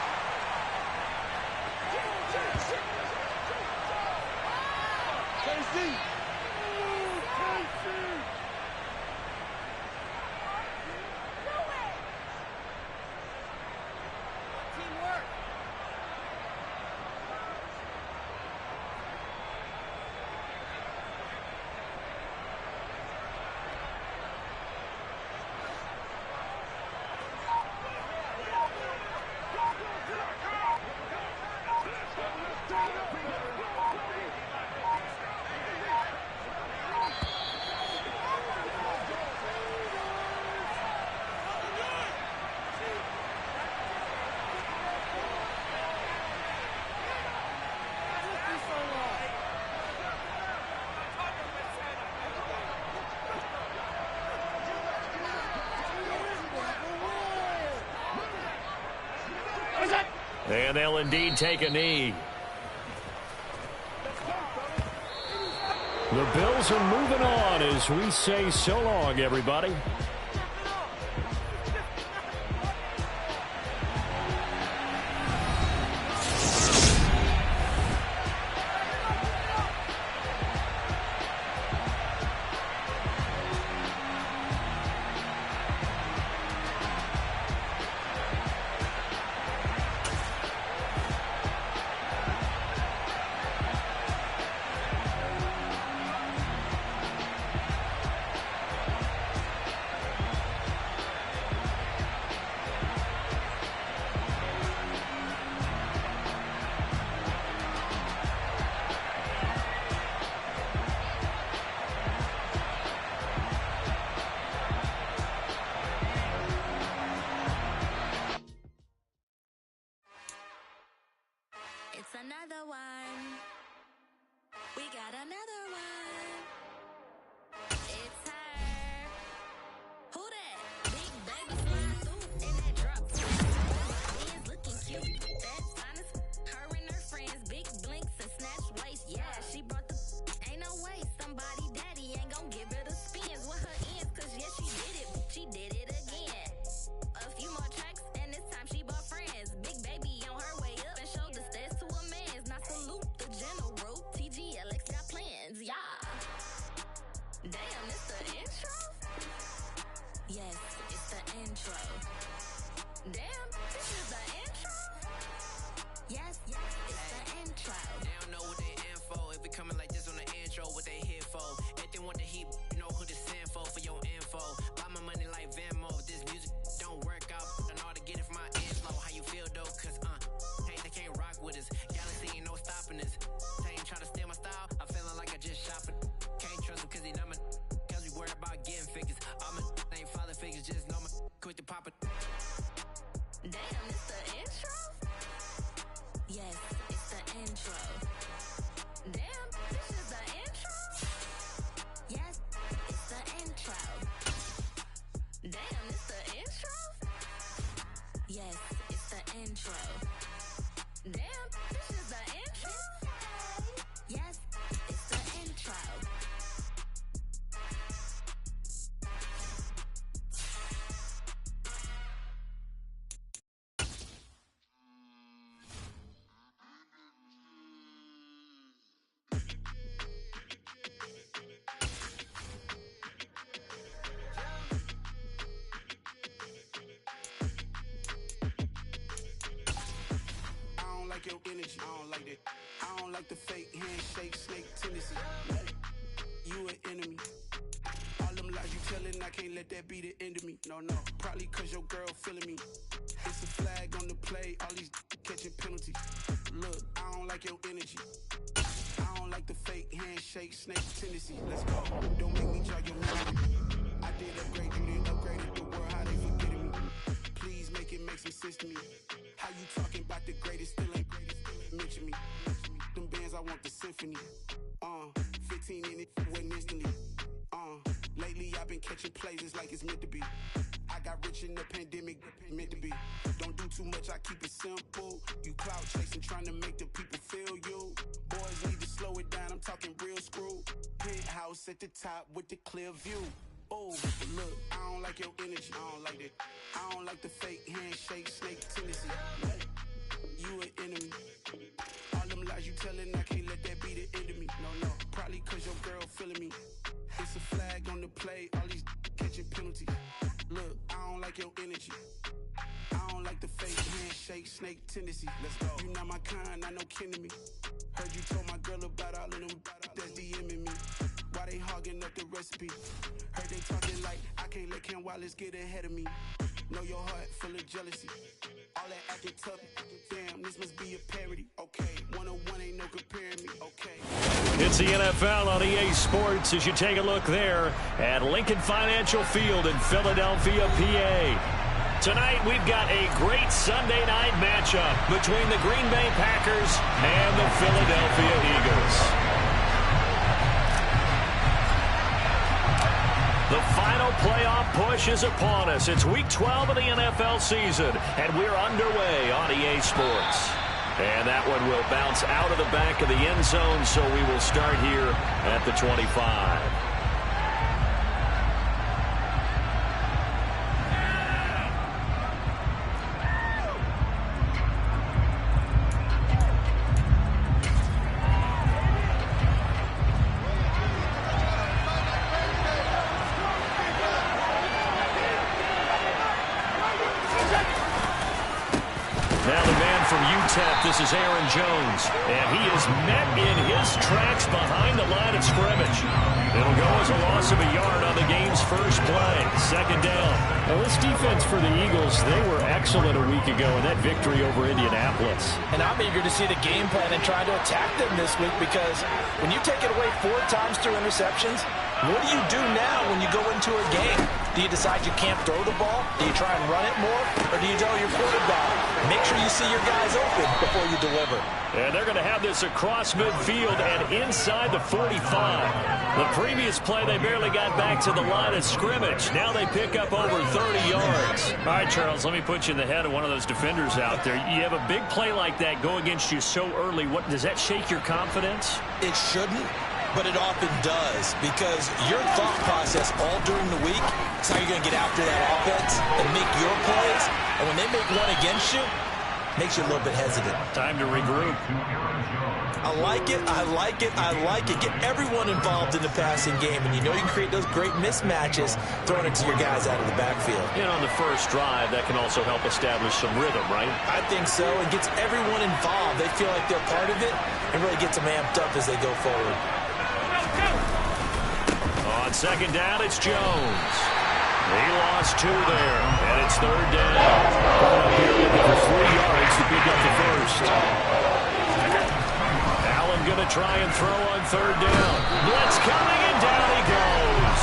And they'll indeed take a knee. The Bills are moving on as we say so long, everybody. It's another one. We got another one. It's her. Who that? Big baby flying through in that drop. Is looking cute. That's honest. Her and her friends, big blinks and snatch waist. Yeah, she brought the. Ain't no way somebody daddy ain't gon' give her the spins with her ends. Cause yeah, she did it. She did it again. A few more tracks and this time she bought friends. Big baby on her way up and showed the stairs to a man's. Now salute the general. TGLX got plans, yeah. Damn, it's the intro? Yes, it's the intro. Damn, this is the intro? Yes, it's the intro. They don't know what they in for. If we coming like this on the intro, what they here for? If they want the heat, you know who to send for your info. Buy my money like Venmo. If this music don't work out, I know how to get it from my inflow. How you feel though? Cause hey, they can't rock with us. Galaxy ain't no stopping us. They ain't trying to steal my style. I'm feeling like I just shopping. Can't trust him cause he not my. Cause we worried about getting figures. All my ain't father figures, just know my quick to pop it. Damn, it's the intro? Yes, it's the intro. Damn, this is the intro? Yes, it's the intro. Damn, it's the intro? Yes, it's the intro. Damn, this is the intro? Yes, it's the intro. I don't like your energy, I don't like that. I don't like the fake handshake, snake tendency. You an enemy. All them lies you telling telling I can't let that be the end of me. No, probably cause your girl feeling me. It's a flag on the play, all these catching penalties. Look, I don't like your energy. I don't like the fake handshake, snake tendency. Let's go. Don't make me jog your memory. I did upgrade, you didn't upgrade it. The world, how they forgetting me. Please make it make some sense to me. How you talking about the greatest, still ain't greatest? Mention me. Them bands, I want the symphony. 15 in it, wasn't instantly. Lately I've been catching plays, it's like it's meant to be. I got rich in the pandemic, meant to be. Don't do too much, I keep it simple. You clout chasing, trying to make the people feel you. Boys need to slow it down, I'm talking real screw. Penthouse at the top with the clear view. Oh, look, I don't like your energy, I don't like that. I don't like the fake handshake, snake tendency. You an enemy. All them lies you telling, I can't let that be the end of me. No, probably cause your girl feeling me. It's a flag on the play, all these catching penalties. Look, I don't like your energy. I don't like the fake handshake, snake tendency. Let's go. You not my kind, I know kin to me. Heard you told my girl about all of them that's DMing me. Why they hogging up the recipe? Heard they talking like I can't let Ken Wallace get ahead of me. Know your heart full of jealousy. All that acting tough. Damn, this must be a parody. Okay, 101 ain't no comparing me. Okay. It's the NFL on EA Sports as you take a look there at Lincoln Financial Field in Philadelphia, PA. Tonight we've got a great Sunday night matchup between the Green Bay Packers and the Philadelphia Eagles. The final playoff push is upon us. It's week 12 of the NFL season, and we're underway on EA Sports. And that one will bounce out of the back of the end zone, so we will start here at the 25. This is Aaron Jones, and he is met in his tracks behind the line of scrimmage. It'll go as a loss of a yard on the game's first play. Second down. Well, this defense for the Eagles, they were excellent a week ago in that victory over Indianapolis. And I'm eager to see the game plan and try to attack them this week, because when you take it away 4 times through interceptions, what do you do now when you go into a game? Do you decide you can't throw the ball? Do you try and run it more? Or do you tell your quarterback, make sure you see your guys open before you deliver? And they're going to have this across midfield and inside the 45. The previous play, they barely got back to the line of scrimmage. Now they pick up over 30 yards. All right, Charles, let me put you in the head of one of those defenders out there. You have a big play like that go against you so early. What does that shake your confidence? It shouldn't, but it often does, because your thought process all during the week is how you're going to get after that offense and make your plays. And when they make one against you, it makes you a little bit hesitant. Time to regroup. I like it. I like it. I like it. Get everyone involved in the passing game, and you know you can create those great mismatches throwing it to your guys out of the backfield. And on the first drive, that can also help establish some rhythm, right? I think so. It gets everyone involved. They feel like they're part of it and really gets them amped up as they go forward. On second down, it's Jones. He lost 2 there, and it's third down. Coming up here looking for 3 yards to pick up the first. Allen going to try and throw on third down. Blitz coming, and down he goes.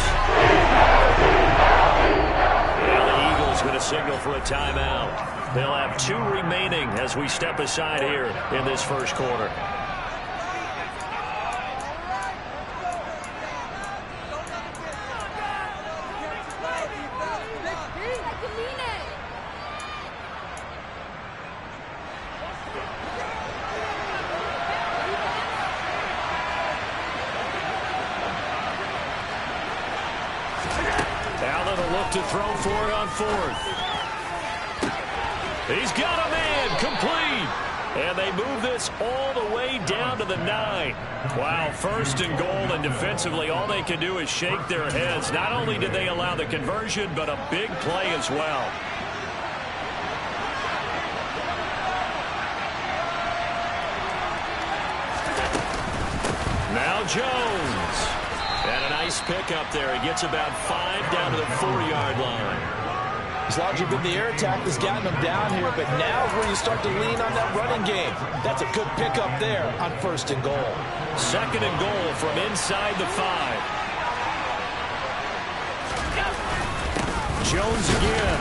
Now the Eagles going to signal for a timeout. They'll have 2 remaining as we step aside here in this first quarter. To throw for it on 4th. He's got a man, complete. And they move this all the way down to the 9. Wow, first and goal, and defensively all they can do is shake their heads. Not only did they allow the conversion, but a big play as well. Now Jones. And a Nice pickup there. He gets about 5 down to the 4-yard line. As long as you've been the air attack that's gotten them down here, but now where you start to lean on that running game. That's a good pickup there on 1st and goal. 2nd and goal from inside the 5. Jones again.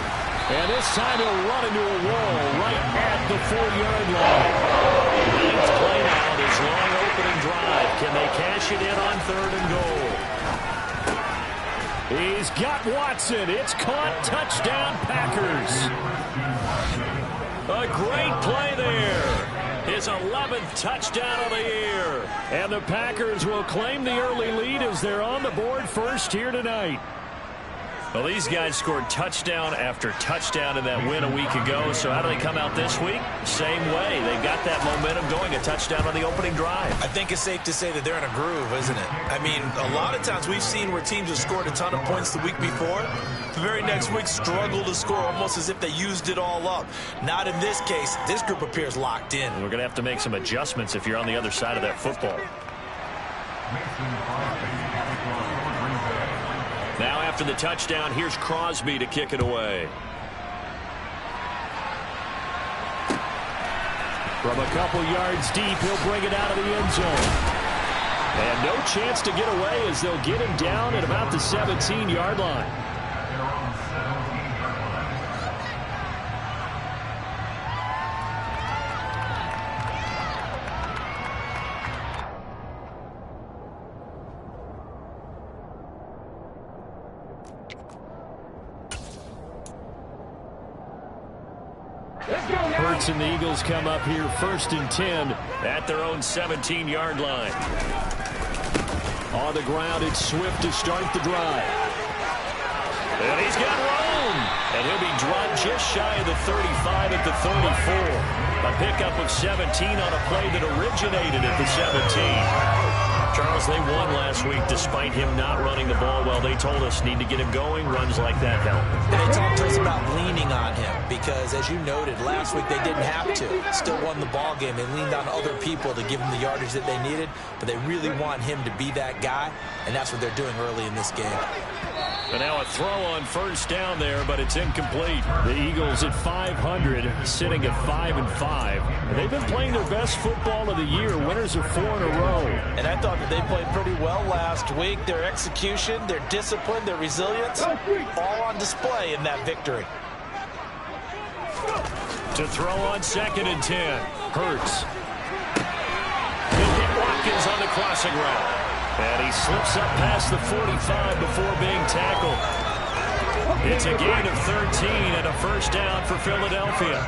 And this time he'll run into a wall right at the 4-yard line. 9th play now, this long opening drive. Can they cash it in on 3rd and goal? He's got Watson. It's caught. Touchdown, Packers. A great play there. His 11th touchdown of the year. And the Packers will claim the early lead as they're on the board first here tonight. Well, these guys scored touchdown after touchdown in that win a week ago. So how do they come out this week? Same way. They've got that momentum going. A touchdown on the opening drive. I think it's safe to say that they're in a groove, isn't it? I mean, a lot of times we've seen where teams have scored a ton of points the week before. The very next week struggle to score almost as if they used it all up. Not in this case. This group appears locked in. We're going to have to make some adjustments if you're on the other side of that football. Now after the touchdown, here's Crosby to kick it away. From a couple yards deep, he'll bring it out of the end zone. And no chance to get away as they'll get him down at about the 17-yard line. Hurts and the Eagles come up here 1st and 10 at their own 17-yard line. On the ground, it's Swift to start the drive. And he's got room. And he'll be dropped just shy of the 35 at the 34. A pickup of 17 on a play that originated at the 17. Charles, they won last week despite him not running the ball well. They told us need to get him going. Runs like that help. And they talked to us about leaning on him because, as you noted, last week they didn't have to. Still won the ball game. They leaned on other people to give them the yardage that they needed, but they really want him to be that guy, and that's what they're doing early in this game. And now a throw on 1st down there, but it's incomplete. The Eagles at 500, sitting at 5-5. And they've been playing their best football of the year. Winners of 4 in a row. And I thought that they played pretty well last week. Their execution, their discipline, their resilience, all on display in that victory. To throw on 2nd and 10. Hurts. He'll hit Watkins on the crossing route. And he slips up past the 45 before being tackled. It's a gain of 13 and a 1st down for Philadelphia.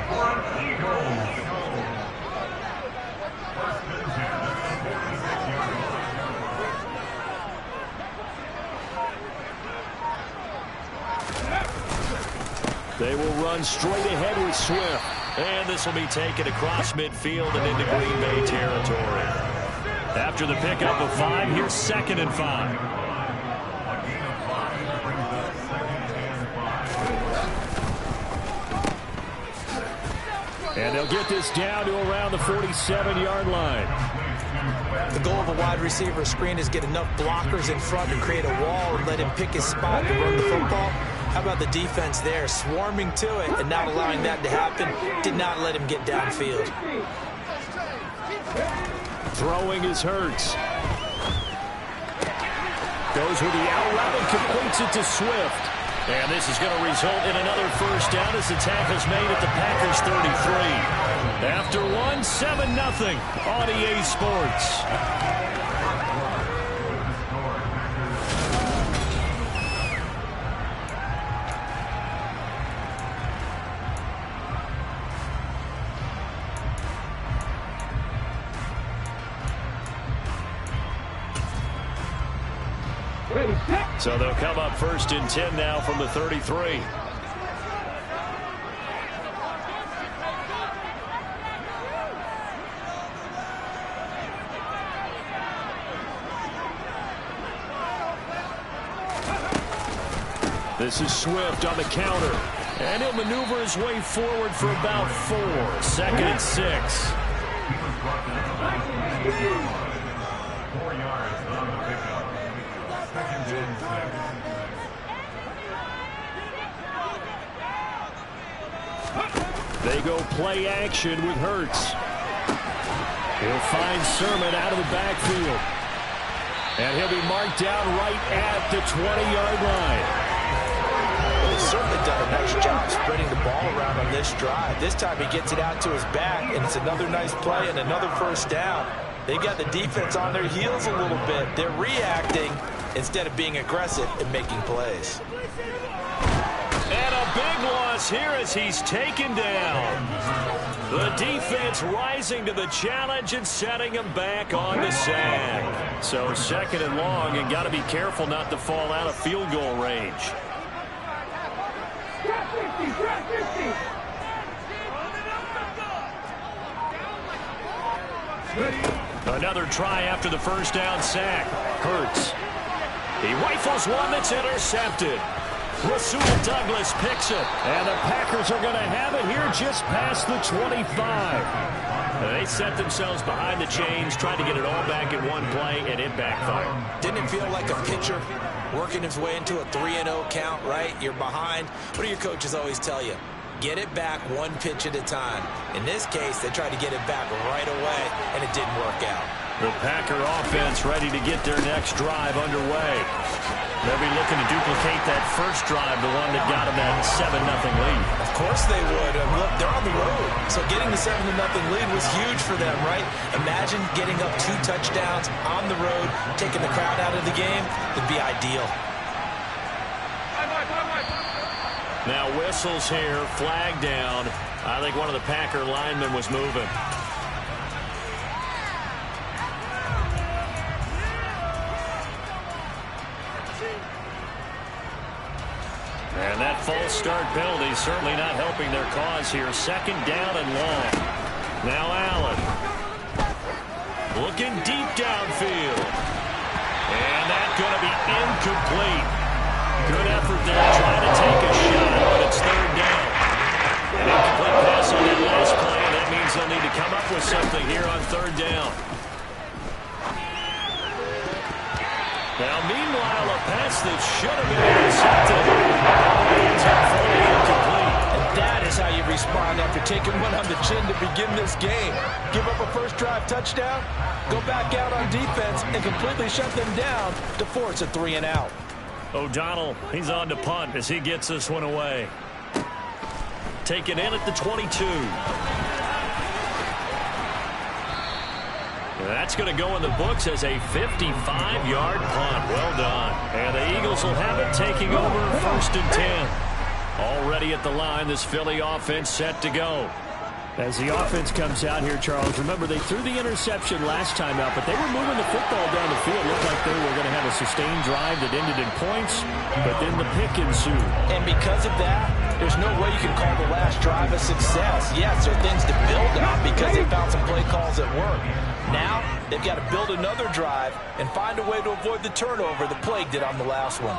They will run straight ahead with Swift. And this will be taken across midfield and into Green Bay territory. After the pickup of 5, here's 2nd and 5. And they'll get this down to around the 47-yard line. The goal of a wide receiver screen is get enough blockers in front to create a wall and let him pick his spot to run the football. How about the defense there, swarming to it and not allowing that to happen? Did not let him get downfield. Throwing is Hurts. Goes with the out route and completes it to Swift. And this is going to result in another 1st down as the tackle's made at the Packers 33. After one, 7-0 on EA Sports. So they'll come up 1st and 10 now from the 33. This is Swift on the counter. And he'll maneuver his way forward for about 4. 2nd and 6. 4 yards on the pickup. 2nd They go play action with Hurts. He'll find Sermon out of the backfield. And he'll be marked down right at the 20-yard line. Well, he's certainly done a nice job spreading the ball around on this drive. This time he gets it out to his back, and it's another nice play and another first down. They got the defense on their heels a little bit. They're reacting instead of being aggressive and making plays. And a big loss here as he's taken down. The defense rising to the challenge and setting him back on the sack. So 2nd and long, and got to be careful not to fall out of field goal range. Another try after the first down sack. Hurts. He rifles one that's intercepted. Rasul Douglas picks it. And the Packers are going to have it here just past the 25. They set themselves behind the chains, tried to get it all back in one play, and it backfired. Didn't it feel like a pitcher working his way into a 3-0 count, right? You're behind. What do your coaches always tell you? Get it back one pitch at a time. In this case, they tried to get it back right away, and it didn't work out. The Packer offense ready to get their next drive underway. They'll be looking to duplicate that first drive, the one that got them that 7-0 lead. Of course they would. Look, they're on the road, so getting the 7-0 lead was huge for them, right? Imagine getting up 2 touchdowns on the road, taking the crowd out of the game. It'd be ideal. Now whistles here, flag down. I think one of the Packer linemen was moving. And that false start penalty certainly not helping their cause here. 2nd down and long. Now Allen. Looking deep downfield. And that's going to be incomplete. Good effort there trying to take a shot, but it's 3rd down. An incomplete pass on that last play, and that means they'll need to come up with something here on 3rd down. Now, meanwhile, a pass that should have been intercepted. It's fully incomplete. And that is how you respond after taking one on the chin to begin this game. Give up a first drive touchdown, go back out on defense, and completely shut them down to force a 3-and-out. O'Donnell, he's on to punt as he gets this one away. Taken in at the 22. That's going to go in the books as a 55-yard punt. Well done. And the Eagles will have it, taking over 1st and 10. Already at the line, this Philly offense set to go. As the offense comes out here, Charles, remember they threw the interception last time out, but they were moving the football down the field. Looked like they were going to have a sustained drive that ended in points, but then the pick ensued. And because of that, there's no way you can call the last drive a success. Yes, there are things to build on because they found some play calls that work. Now, they've got to build another drive and find a way to avoid the turnover that plagued it on the last one.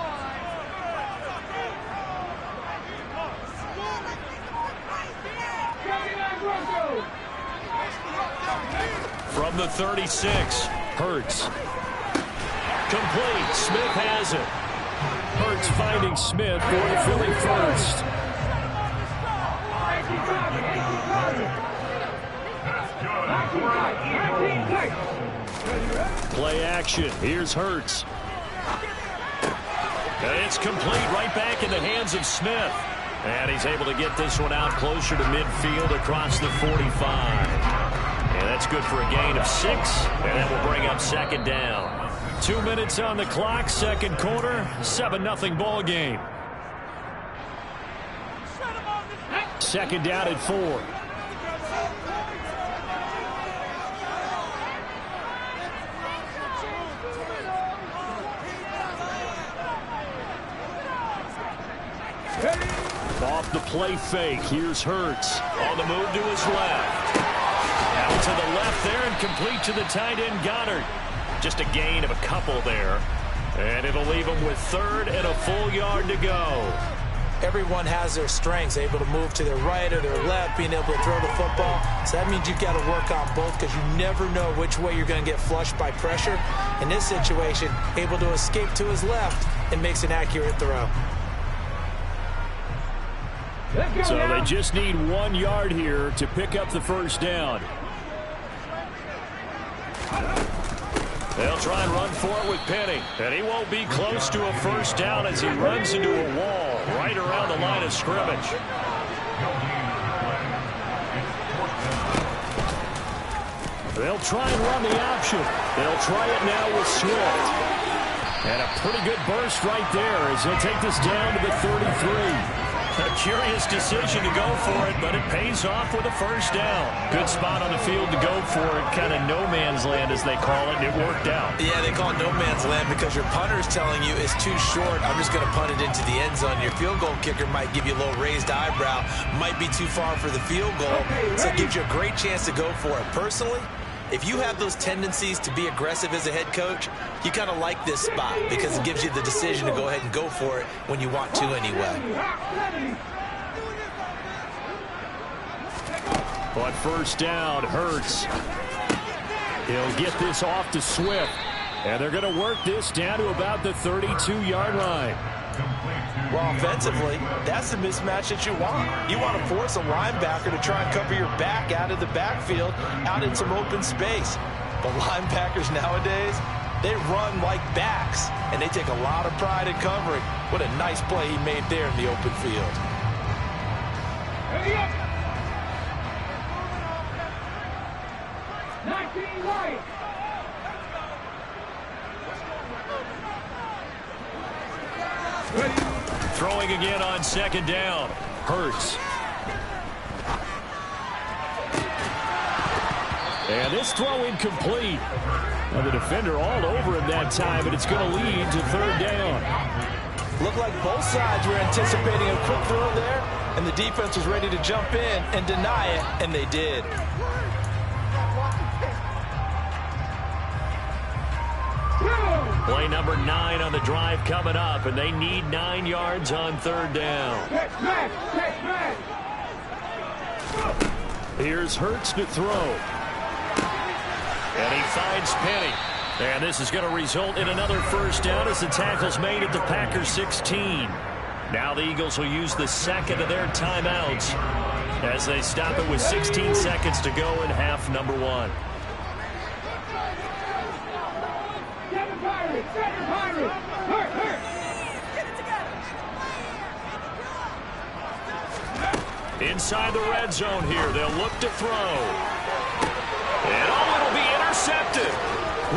From the 36, Hurts. Complete. Smith has it. Hurts finding Smith for the Philly first. Play action. Here's Hurts. And it's complete right back in the hands of Smith. And he's able to get this one out closer to midfield across the 45. And that's good for a gain of 6. And that will bring up 2nd down. 2 minutes on the clock, 2nd quarter, 7-0 ball game. 2nd down at 4. Off the play fake, here's Hurts. On the move to his left. Out to the left there and complete to the tight end Goddard. Just a gain of a couple there. And it'll leave him with 3rd and a full yard to go. everyone has their strengths, able to move to their right or their left, being able to throw the football. So that means you've got to work on both because you never know which way you're going to get flushed by pressure. In this situation, able to escape to his left and makes an accurate throw. So they just need 1 yard here to pick up the first down. They'll try and run for it with Penny. And he won't be close to a first down as he runs into a wall right around the line of scrimmage. They'll try and run the option. They'll try it now with Swift. And a pretty good burst right there as they take this down to the 33. A curious decision to go for it, but it pays off with a first down. Good spot on the field to go for it. Kind of no man's land, as they call it, and it worked out. Yeah, they call it no man's land because your punter is telling you it's too short. I'm just going to punt it into the end zone. Your field goal kicker might give you a little raised eyebrow. Might be too far for the field goal. So it gives you a great chance to go for it. Personally, if you have those tendencies to be aggressive as a head coach, you kind of like this spot because it gives you the decision to go ahead and go for it when you want to anyway. But first down, Hurts. He'll get this off to Swift. And they're going to work this down to about the 32-yard line. Well, offensively, that's the mismatch that you want. You want to force a linebacker to try and cover your back out of the backfield, out in some open space. But linebackers nowadays, they run like backs, and they take a lot of pride in covering. What a nice play he made there in the open field. Ready up. 19 right. Throwing again on second down. Hurts. And this throw incomplete. Now the defender all over him that time, but it's going to lead to third down. Looked like both sides were anticipating a quick throw there, and the defense was ready to jump in and deny it, and they did. Play number 9 on the drive coming up, and they need 9 yards on third down. Here's Hurts to throw. And he finds Penny. And this is going to result in another first down as the tackle's made at the Packers 16. Now the Eagles will use the second of their timeouts as they stop it with 16 seconds to go in half number 1. Inside the red zone here, they'll look to throw. And it'll be intercepted.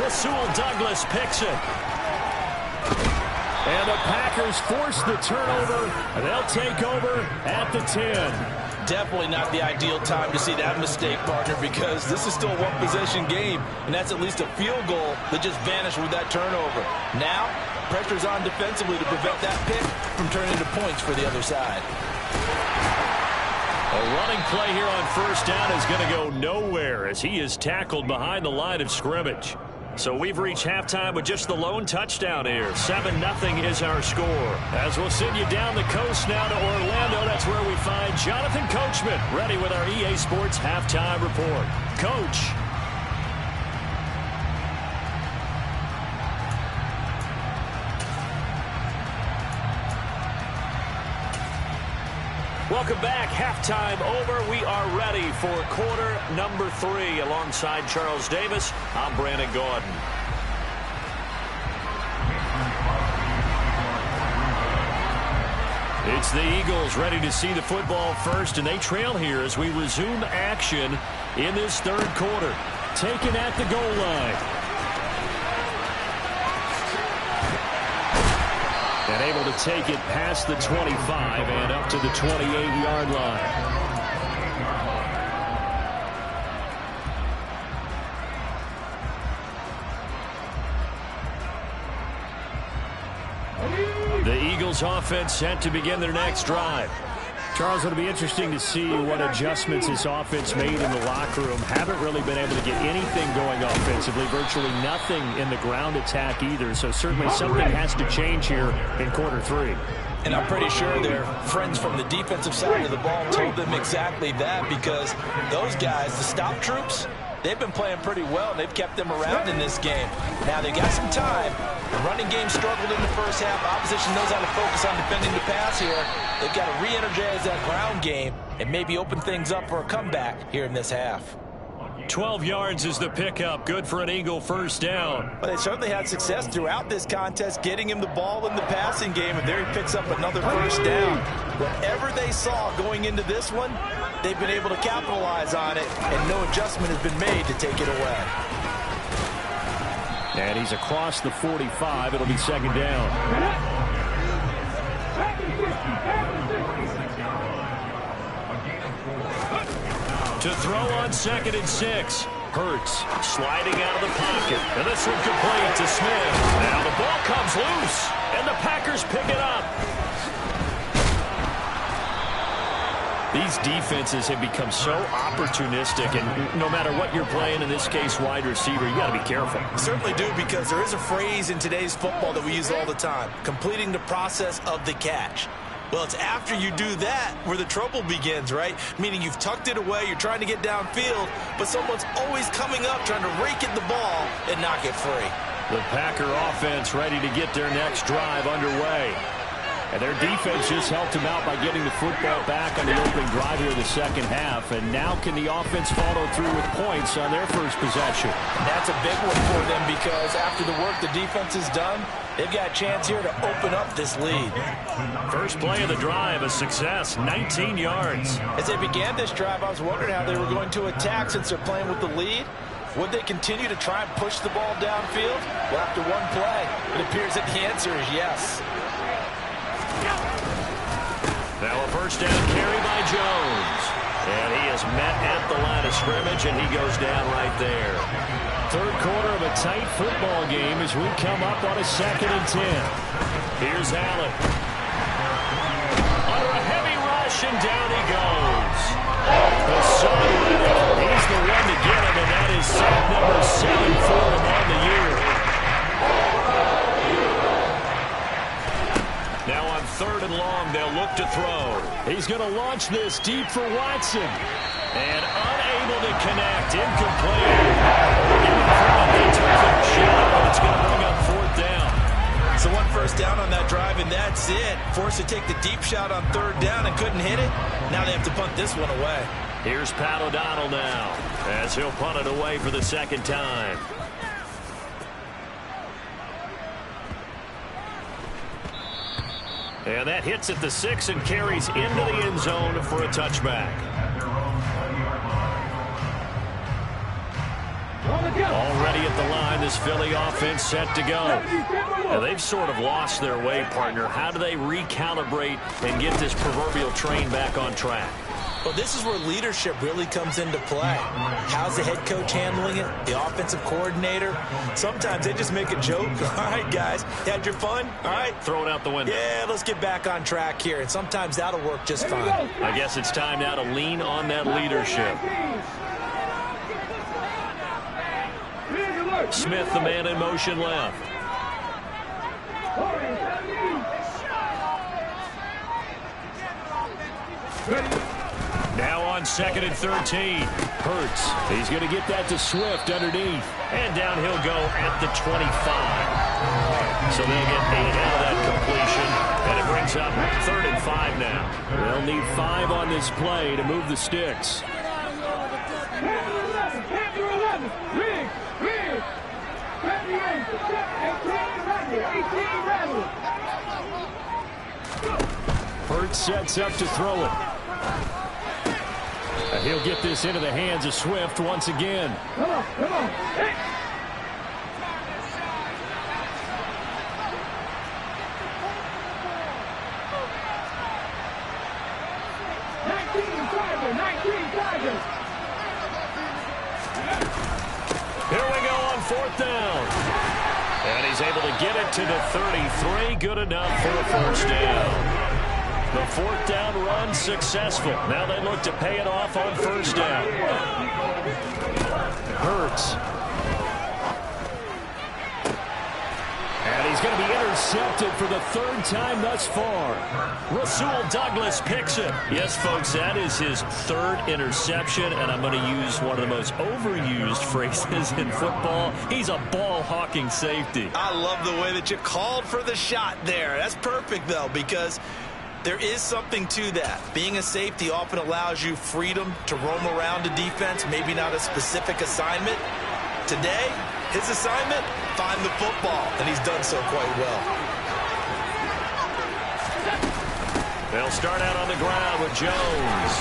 Rasul Douglas picks it. And the Packers force the turnover. They'll take over at the 10. Definitely not the ideal time to see that mistake, partner, because this is still a one-possession game, and that's at least a field goal that just vanished with that turnover. Now, pressure's on defensively to prevent that pick from turning into points for the other side. A running play here on first down is going to go nowhere as he is tackled behind the line of scrimmage. So we've reached halftime with just the lone touchdown here. 7-0 is our score. As we'll send you down the coast now to Orlando, that's where we find Jonathan Coachman ready with our EA Sports halftime report. Coach. Welcome back. Halftime over. We are ready for quarter number 3. Alongside Charles Davis, I'm Brandon Gaudin. It's the Eagles ready to see the football first, and they trail here as we resume action in this third quarter. Taken at the goal line. And able to take it past the 25 and up to the 28-yard line. The Eagles offense set to begin their next drive. Charles, it'll be interesting to see what adjustments this offense made in the locker room. Haven't really been able to get anything going offensively. Virtually nothing in the ground attack either. So certainly something has to change here in quarter 3. And I'm pretty sure their friends from the defensive side of the ball told them exactly that, because those guys, the stop troops, they've been playing pretty well, and they've kept them around in this game. Now, they got some time. The running game struggled in the first half. Opposition knows how to focus on defending the pass here. They've got to re-energize that ground game and maybe open things up for a comeback here in this half. 12 yards is the pickup. Good for an Eagle first down. Well, they certainly had success throughout this contest, getting him the ball in the passing game, and there he picks up another first down. Whatever they saw going into this one, they've been able to capitalize on it, and no adjustment has been made to take it away. And he's across the 45. It'll be second down. To throw on 2nd and 6. Hurts sliding out of the pocket. And this one complete to Smith. Now the ball comes loose, and the Packers pick it up. These defenses have become so opportunistic, and no matter what you're playing, in this case wide receiver, you got to be careful. Certainly do, because there is a phrase in today's football that we use all the time: completing the process of the catch. Well, it's after you do that where the trouble begins, right? Meaning you've tucked it away, you're trying to get downfield, but someone's always coming up trying to rake at the ball and knock it free. The Packer offense ready to get their next drive underway. And their defense just helped them out by getting the football back on the opening drive here in the second half. And now can the offense follow through with points on their first possession? And that's a big one for them, because after the work the defense has done, they've got a chance here to open up this lead. First play of the drive, a success, 19 yards. As they began this drive, I was wondering how they were going to attack since they're playing with the lead. Would they continue to try and push the ball downfield? Well, after one play, it appears that the answer is yes. Now a first down carry by Jones. And he is met at the line of scrimmage, and he goes down right there. Third quarter of a tight football game as we come up on a 2nd and 10. Here's Allen. Under a heavy rush, and down he goes. Hassan Reddick, he's the one to get him, and that is sack number 7 for him on the year. Now on 3rd and long, they'll look to throw. He's going to launch this deep for Watson. And unable to connect, incomplete. They took their shot, but it's going to bring up 4th down. So one first down on that drive, and that's it. Forced to take the deep shot on 3rd down and couldn't hit it. Now they have to punt this one away. Here's Pat O'Donnell now, as he'll punt it away for the second time. And that hits at the 6 and carries into the end zone for a touchback. Already at the line, this Philly offense set to go. Now they've sort of lost their way, partner. How do they recalibrate and get this proverbial train back on track? Well, this is where leadership really comes into play. How's the head coach handling it? The offensive coordinator? Sometimes they just make a joke. All right, guys, had your fun? All right. Throw it out the window. Yeah, let's get back on track here. And sometimes that'll work just fine. I guess it's time now to lean on that leadership. Smith, the man in motion left. Now on 2nd and 13. Hurts. He's going to get that to Swift underneath. And down he'll go at the 25. So they'll get 8 out of that completion. And it brings up 3rd and 5 now. They'll need 5 on this play to move the sticks. Hurts sets up to throw it. And he'll get this into the hands of Swift once again. Come on, come on. Hey. Here we go on 4th down. And he's able to get it to the 33. Good enough for a first down. The 4th down run successful. Now they look to pay it off on 1st down. Hurts. And he's going to be intercepted for the third time thus far. Rasul Douglas picks it. Yes, folks, that is his third interception, and I'm going to use one of the most overused phrases in football. He's a ball-hawking safety. I love the way that you called for the shot there. That's perfect, though, because there is something to that. Being a safety often allows you freedom to roam around a defense, maybe not a specific assignment. Today, his assignment, find the football, and he's done so quite well. They'll start out on the ground with Jones.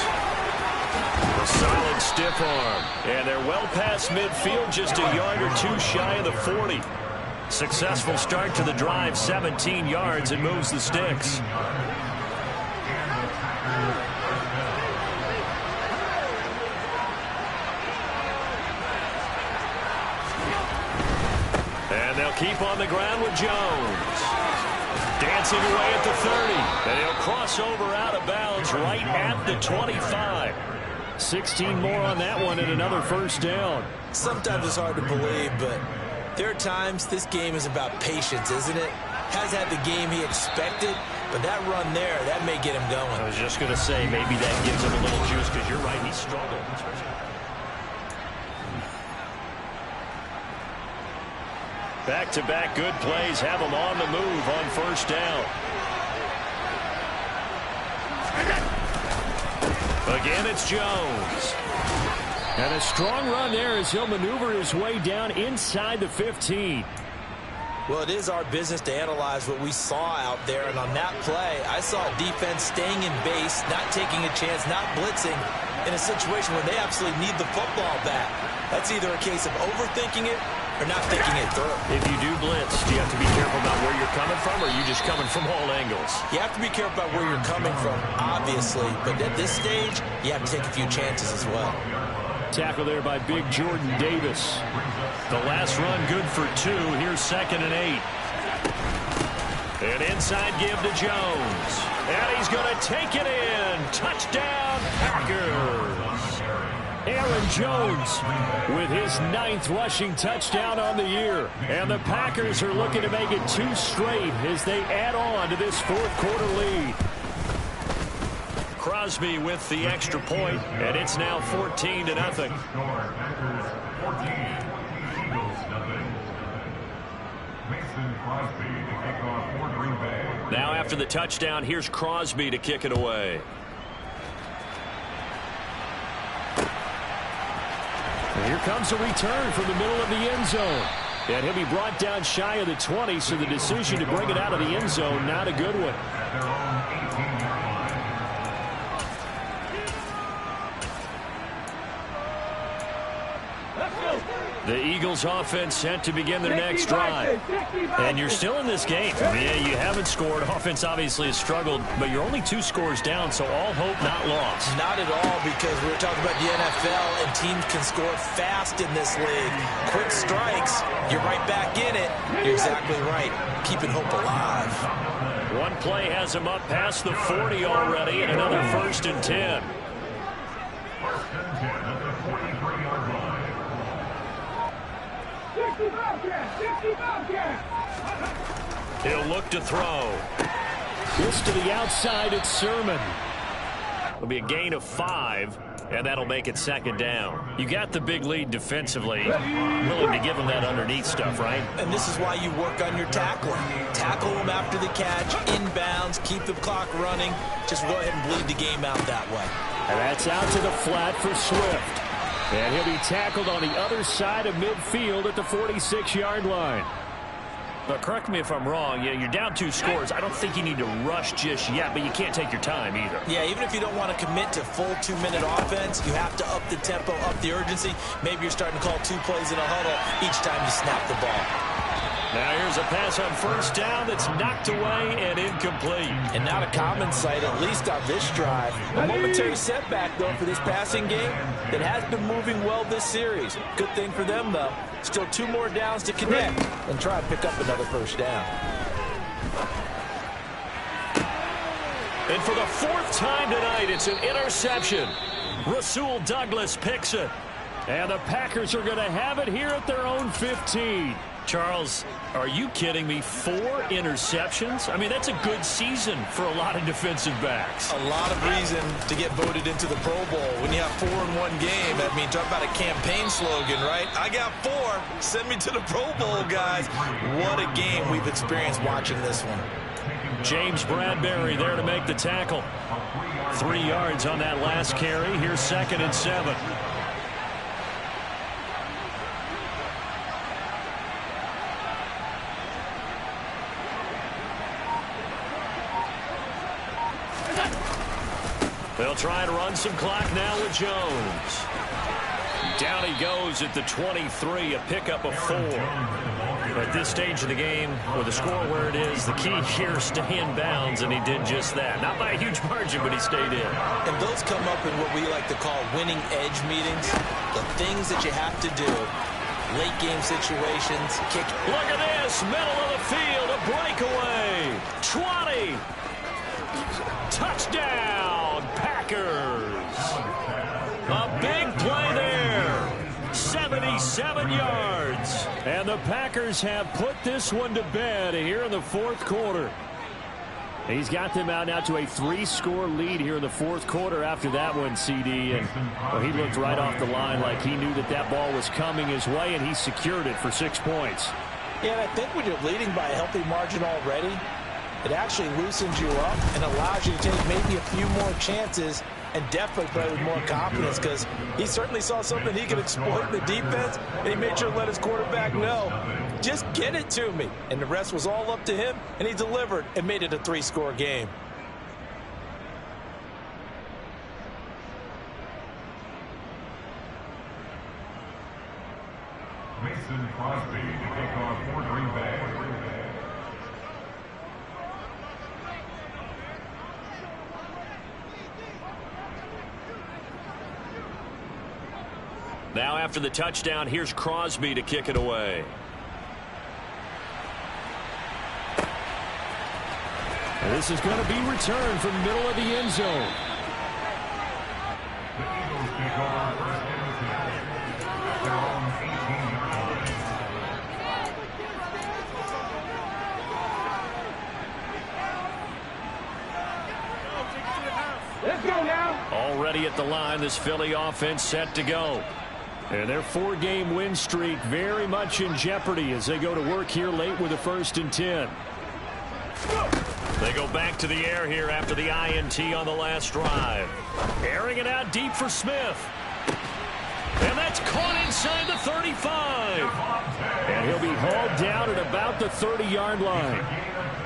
A solid stiff arm. And they're well past midfield, just a yard or two shy of the 40. Successful start to the drive, 17 yards, and moves the sticks. And they'll keep on the ground with Jones. Dancing away at the 30. And he'll cross over out of bounds right at the 25. 16 more on that one and another first down. Sometimes it's hard to believe, but there are times this game is about patience, isn't it? Has had the game he expected, but that run there, that may get him going. I was just going to say, maybe that gives him a little juice, because you're right, he struggled. Back-to-back good plays have him on the move on first down. Again, it's Jones. And a strong run there as he'll maneuver his way down inside the 15. Well, it is our business to analyze what we saw out there, and on that play, I saw defense staying in base, not taking a chance, not blitzing, in a situation where they absolutely need the football back. That's either a case of overthinking it or not thinking it through. If you do blitz, do you have to be careful about where you're coming from, or are you just coming from all angles? You have to be careful about where you're coming from, obviously, but at this stage, you have to take a few chances as well. Tackle there by big Jordan Davis. The last run good for 2. Here's 2nd and 8. An inside give to Jones. And he's going to take it in. Touchdown, Packers. Aaron Jones with his 9th rushing touchdown on the year. And the Packers are looking to make it 2 straight as they add on to this 4th quarter lead. Crosby with the extra point, and it's now 14-0. Now after the touchdown, here's Crosby to kick it away. And here comes a return from the middle of the end zone. And he'll be brought down shy of the 20, so the decision to bring it out of the end zone, not a good one. The Eagles offense set to begin their next drive. And you're still in this game. Yeah, you haven't scored. Offense obviously has struggled, but you're only 2 scores down, so all hope not lost. Not at all, because we're talking about the NFL, and teams can score fast in this league. Quick strikes, you're right back in it. You're exactly right. Keeping hope alive. One play has him up past the 40 already, and another 1st and 10. He'll look to throw. This to the outside, it's Sermon. It'll be a gain of 5, and that'll make it 2nd down. You got the big lead defensively. Willing to give them that underneath stuff, right? And this is why you work on your tackling. Tackle them after the catch, inbounds, keep the clock running. Just go ahead and bleed the game out that way. And that's out to the flat for Swift. And he'll be tackled on the other side of midfield at the 46-yard line. But correct me if I'm wrong. Yeah, you're down 2 scores. I don't think you need to rush just yet, but you can't take your time either. Yeah, even if you don't want to commit to full 2-minute offense, you have to up the tempo, up the urgency. Maybe you're starting to call 2 plays in a huddle each time you snap the ball. Now here's a pass on first down that's knocked away and incomplete. And not a common sight, at least on this drive. A momentary setback, though, for this passing game that has been moving well this series. Good thing for them, though. Still 2 more downs to connect and try and pick up another first down. And for the 4th time tonight, it's an interception. Rasul Douglas picks it. And the Packers are going to have it here at their own 15. Charles, are you kidding me? 4 interceptions? I mean, that's a good season for a lot of defensive backs. A lot of reason to get voted into the Pro Bowl when you have 4 in one game. I mean, talk about a campaign slogan, right? I got 4. Send me to the Pro Bowl, guys. What a game we've experienced watching this one. James Bradbury there to make the tackle. 3 yards on that last carry. Here's 2nd and 7. They'll try and run some clock now with Jones. Down he goes at the 23, a pickup of 4. At this stage of the game, with the score where it is, the key here is stay in bounds, and he did just that. Not by a huge margin, but he stayed in. And those come up in what we like to call winning edge meetings. The things that you have to do. Late game situations, kick. Look at this, middle of the field, a breakaway. 20. Touchdown, Packers. A big play there. 77 yards. And the Packers have put this one to bed here in the 4th quarter. He's got them out now to a 3-score lead here in the 4th quarter after that one, CD. And well, he looked right off the line like he knew that that ball was coming his way, and he secured it for 6 points. Yeah, and I think when you're leading by a healthy margin already, it actually loosens you up and allows you to take maybe a few more chances and definitely play with more confidence, because he certainly saw something he could exploit in the defense, and he made sure to let his quarterback know, just get it to me. And the rest was all up to him, and he delivered and made it a 3-score game. Mason Crosby to kick off for Green Bay. Now after the touchdown, here's Crosby to kick it away. And this is going to be returned from the middle of the end zone. The Eagles take over 1st and 10. Their own 18-yard line. Let's go now. Already at the line, this Philly offense set to go. And their 4-game win streak very much in jeopardy as they go to work here late with a 1st and 10. They go back to the air here after the INT on the last drive. Airing it out deep for Smith. And that's caught inside the 35. And he'll be hauled down at about the 30-yard line.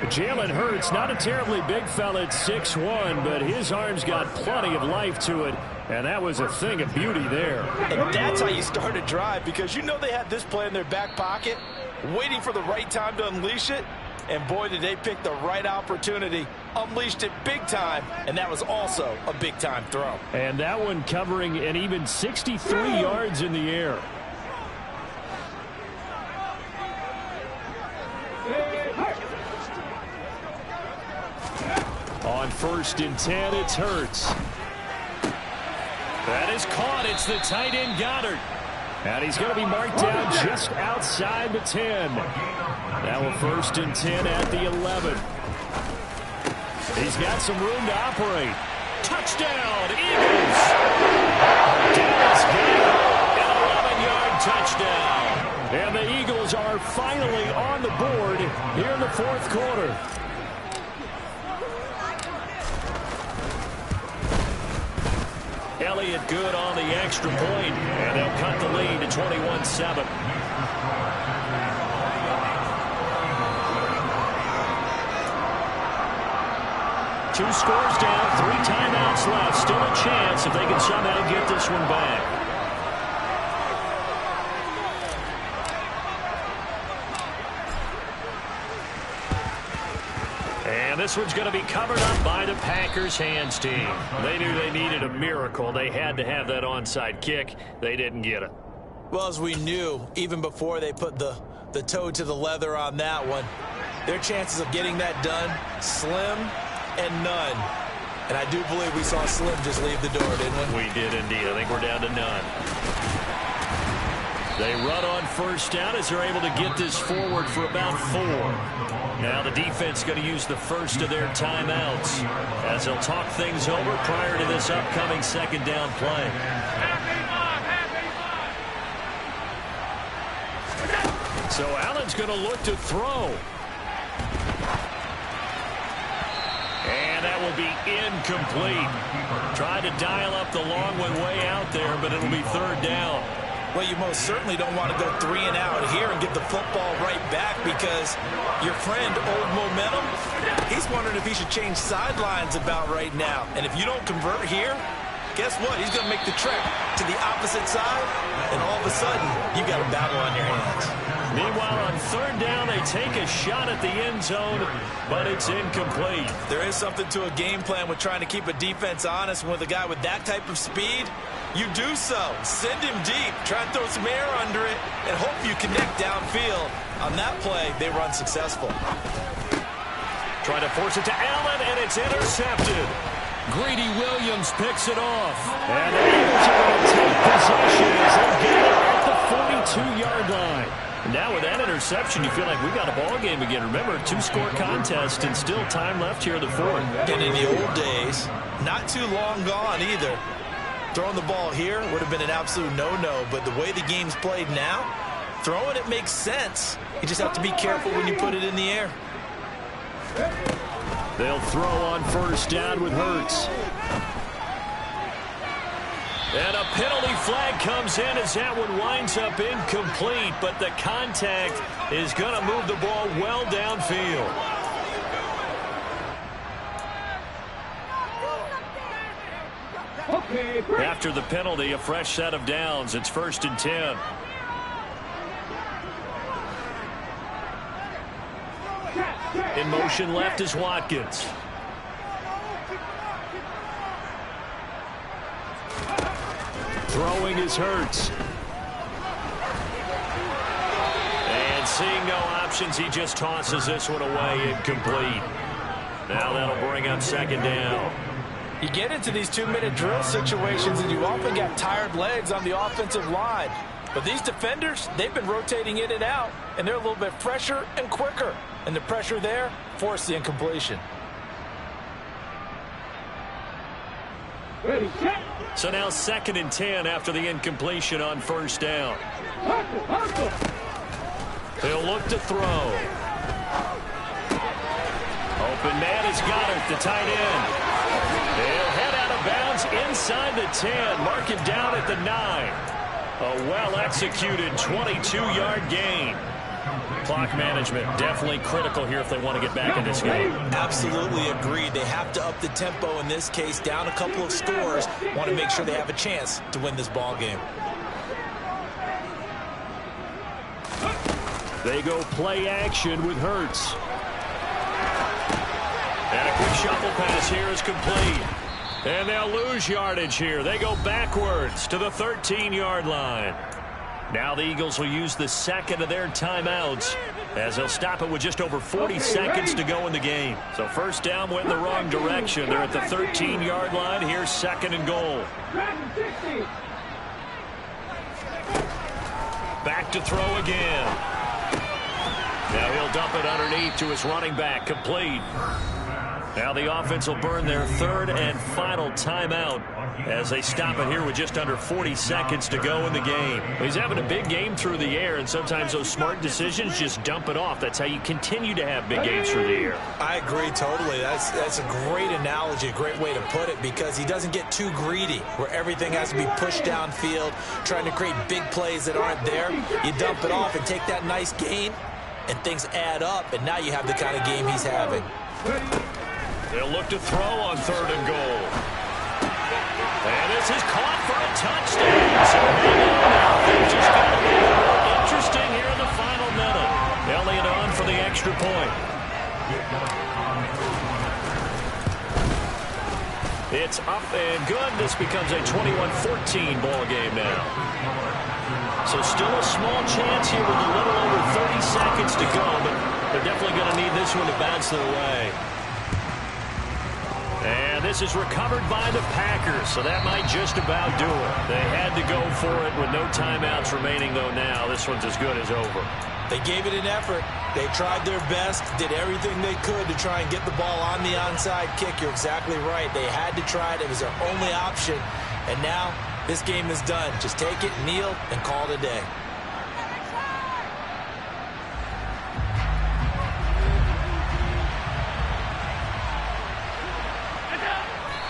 Jalen Hurts, not a terribly big fella at 6'1", but his arm's got plenty of life to it. And that was a thing of beauty there. And that's how you start a drive, because you know they had this play in their back pocket, waiting for the right time to unleash it. And boy, did they pick the right opportunity, unleashed it big time, and that was also a big-time throw. And that one covering an even 63 yards in the air. On 1st and 10, it's Hurts. That is caught. It's the tight end Goddard. And he's going to be marked down just outside the 10. Now a 1st and 10 at the 11. He's got some room to operate. Touchdown, Eagles! Dallas Goedert, an 11-yard touchdown. And the Eagles are finally on the board here in the 4th quarter. Elliott good on the extra point, and they'll cut the lead to 21-7. Two scores down, 3 timeouts left. Still a chance if they can somehow get this one back. And this one's going to be covered up by the Packers hands team. They knew they needed a miracle. They had to have that onside kick. They didn't get it. Well, as we knew, even before they put the toe to the leather on that one, their chances of getting that done, slim and none. And I do believe we saw Slim just leave the door, didn't we? We did indeed. I think we're down to none. They run on first down as they're able to get this forward for about 4. Now the defense going to use the first of their timeouts as they'll talk things over prior to this upcoming second down play. So Allen's going to look to throw. And that will be incomplete. Tried to dial up the long one way out there, but it'll be third down. Well, you most certainly don't want to go 3 and out here and get the football right back because your friend, Old Momentum, he's wondering if he should change sidelines about right now. And if you don't convert here, guess what? He's going to make the trek to the opposite side, and all of a sudden, you got a battle on your hands. Meanwhile, on third down, they take a shot at the end zone, but it's incomplete. There is something to a game plan with trying to keep a defense honest. With a guy with that type of speed, you do so. Send him deep. Try and throw some air under it and hope you connect downfield. On that play, they run successful. Trying to force it to Allen, and it's intercepted. Greedy Williams picks it off. And the Eagles are going to take possession as they get it at the 42-yard line. Now with that interception, you feel like we got a ball game again. Remember, 2-score contest and still time left here in the fourth. And in the old days, not too long gone either. Throwing the ball here would have been an absolute no-no, but the way the game's played now, throwing it makes sense. You just have to be careful when you put it in the air. They'll throw on first down with Hurts. And a penalty flag comes in as that one winds up incomplete, but the contact is going to move the ball well downfield. After the penalty, a fresh set of downs. It's 1st and 10. In motion left is Watkins. Throwing is Hurts. And seeing no options, he just tosses this one away, incomplete. Now that'll bring up second down. You get into these 2-minute drill situations and you often got tired legs on the offensive line. But these defenders, they've been rotating in and out, and they're a little bit fresher and quicker. And the pressure there forced the incompletion. So now 2nd and 10 after the incompletion on first down. He'll look to throw. Open man is Goddard, the tight end. He'll head out of bounds inside the 10. Mark him down at the 9. A well-executed 22-yard gain. Clock management definitely critical here if they want to get back in this game. Absolutely agreed. They have to up the tempo in this case, down a couple of scores. Want to make sure they have a chance to win this ball game. They go play action with Hurts. And a quick shuffle pass here is complete. And they'll lose yardage here. They go backwards to the 13-yard line. Now the Eagles will use the second of their timeouts as they'll stop it with just over 40 seconds to go in the game. So first down went in the wrong direction. They're at the 13-yard line. Here's 2nd and goal. Back to throw again. Now he'll dump it underneath to his running back. Complete. Now the offense will burn their 3rd and final timeout as they stop it here with just under 40 seconds to go in the game. He's having a big game through the air, and sometimes those smart decisions just dump it off. That's how you continue to have big games through the air. I agree totally. That's a great analogy, a great way to put it, because he doesn't get too greedy where everything has to be pushed downfield, trying to create big plays that aren't there. You dump it off and take that nice gain, and things add up, and now you have the kind of game he's having. They'll look to throw on 3rd and goal. And this is caught for a touchdown. So things just got a little more interesting here in the final minute. Elliott on for the extra point. It's up and good. This becomes a 21-14 ball game now. So still a small chance here with a little over 30 seconds to go, but they're definitely going to need this one to bounce their way. And this this is recovered by the Packers, so that might just about do it. They had to go for it with no timeouts remaining, though. Now this one's as good as over. They gave it an effort. They tried their best, did everything they could to try and get the ball on the onside kick. You're exactly right. They had to try it. It was their only option. And now this game is done. Just take it, kneel, and call it a day.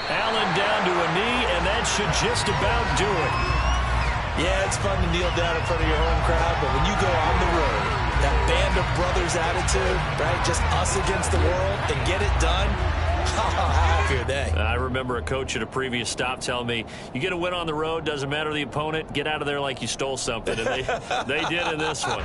Allen down to a knee, and that should just about do it. Yeah, it's fun to kneel down in front of your home crowd, but when you go on the road, that band of brothers attitude, right, just us against the world, and get it done, how happy are they? I remember a coach at a previous stop telling me, you get a win on the road, doesn't matter the opponent, get out of there like you stole something, and they did in this one.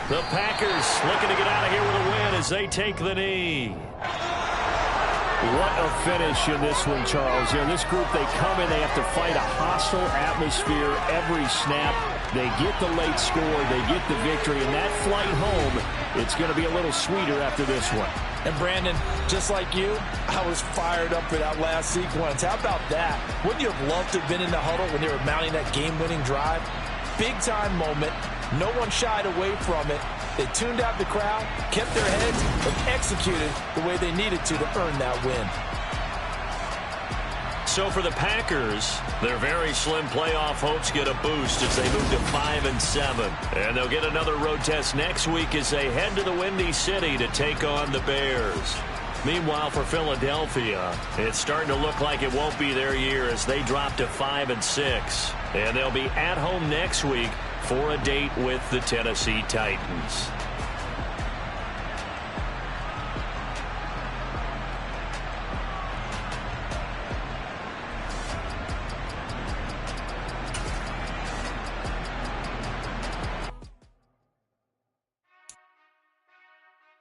The Packers looking to get out of here with a win as they take the knee. What a finish in this one, Charles. You know, this group, they come in, they have to fight a hostile atmosphere every snap. They get the late score, they get the victory, and that flight home, it's going to be a little sweeter after this one. And Brandon, just like you, I was fired up for that last sequence. How about that? Wouldn't you have loved to have been in the huddle when they were mounting that game-winning drive? Big-time moment. No one shied away from it. They tuned out the crowd, kept their heads, and executed the way they needed to earn that win. So for the Packers, their very slim playoff hopes get a boost as they move to 5-7. And they'll get another road test next week as they head to the Windy City to take on the Bears. Meanwhile, for Philadelphia, it's starting to look like it won't be their year as they drop to 5-6. And they'll be at home next week for a date with the Tennessee Titans.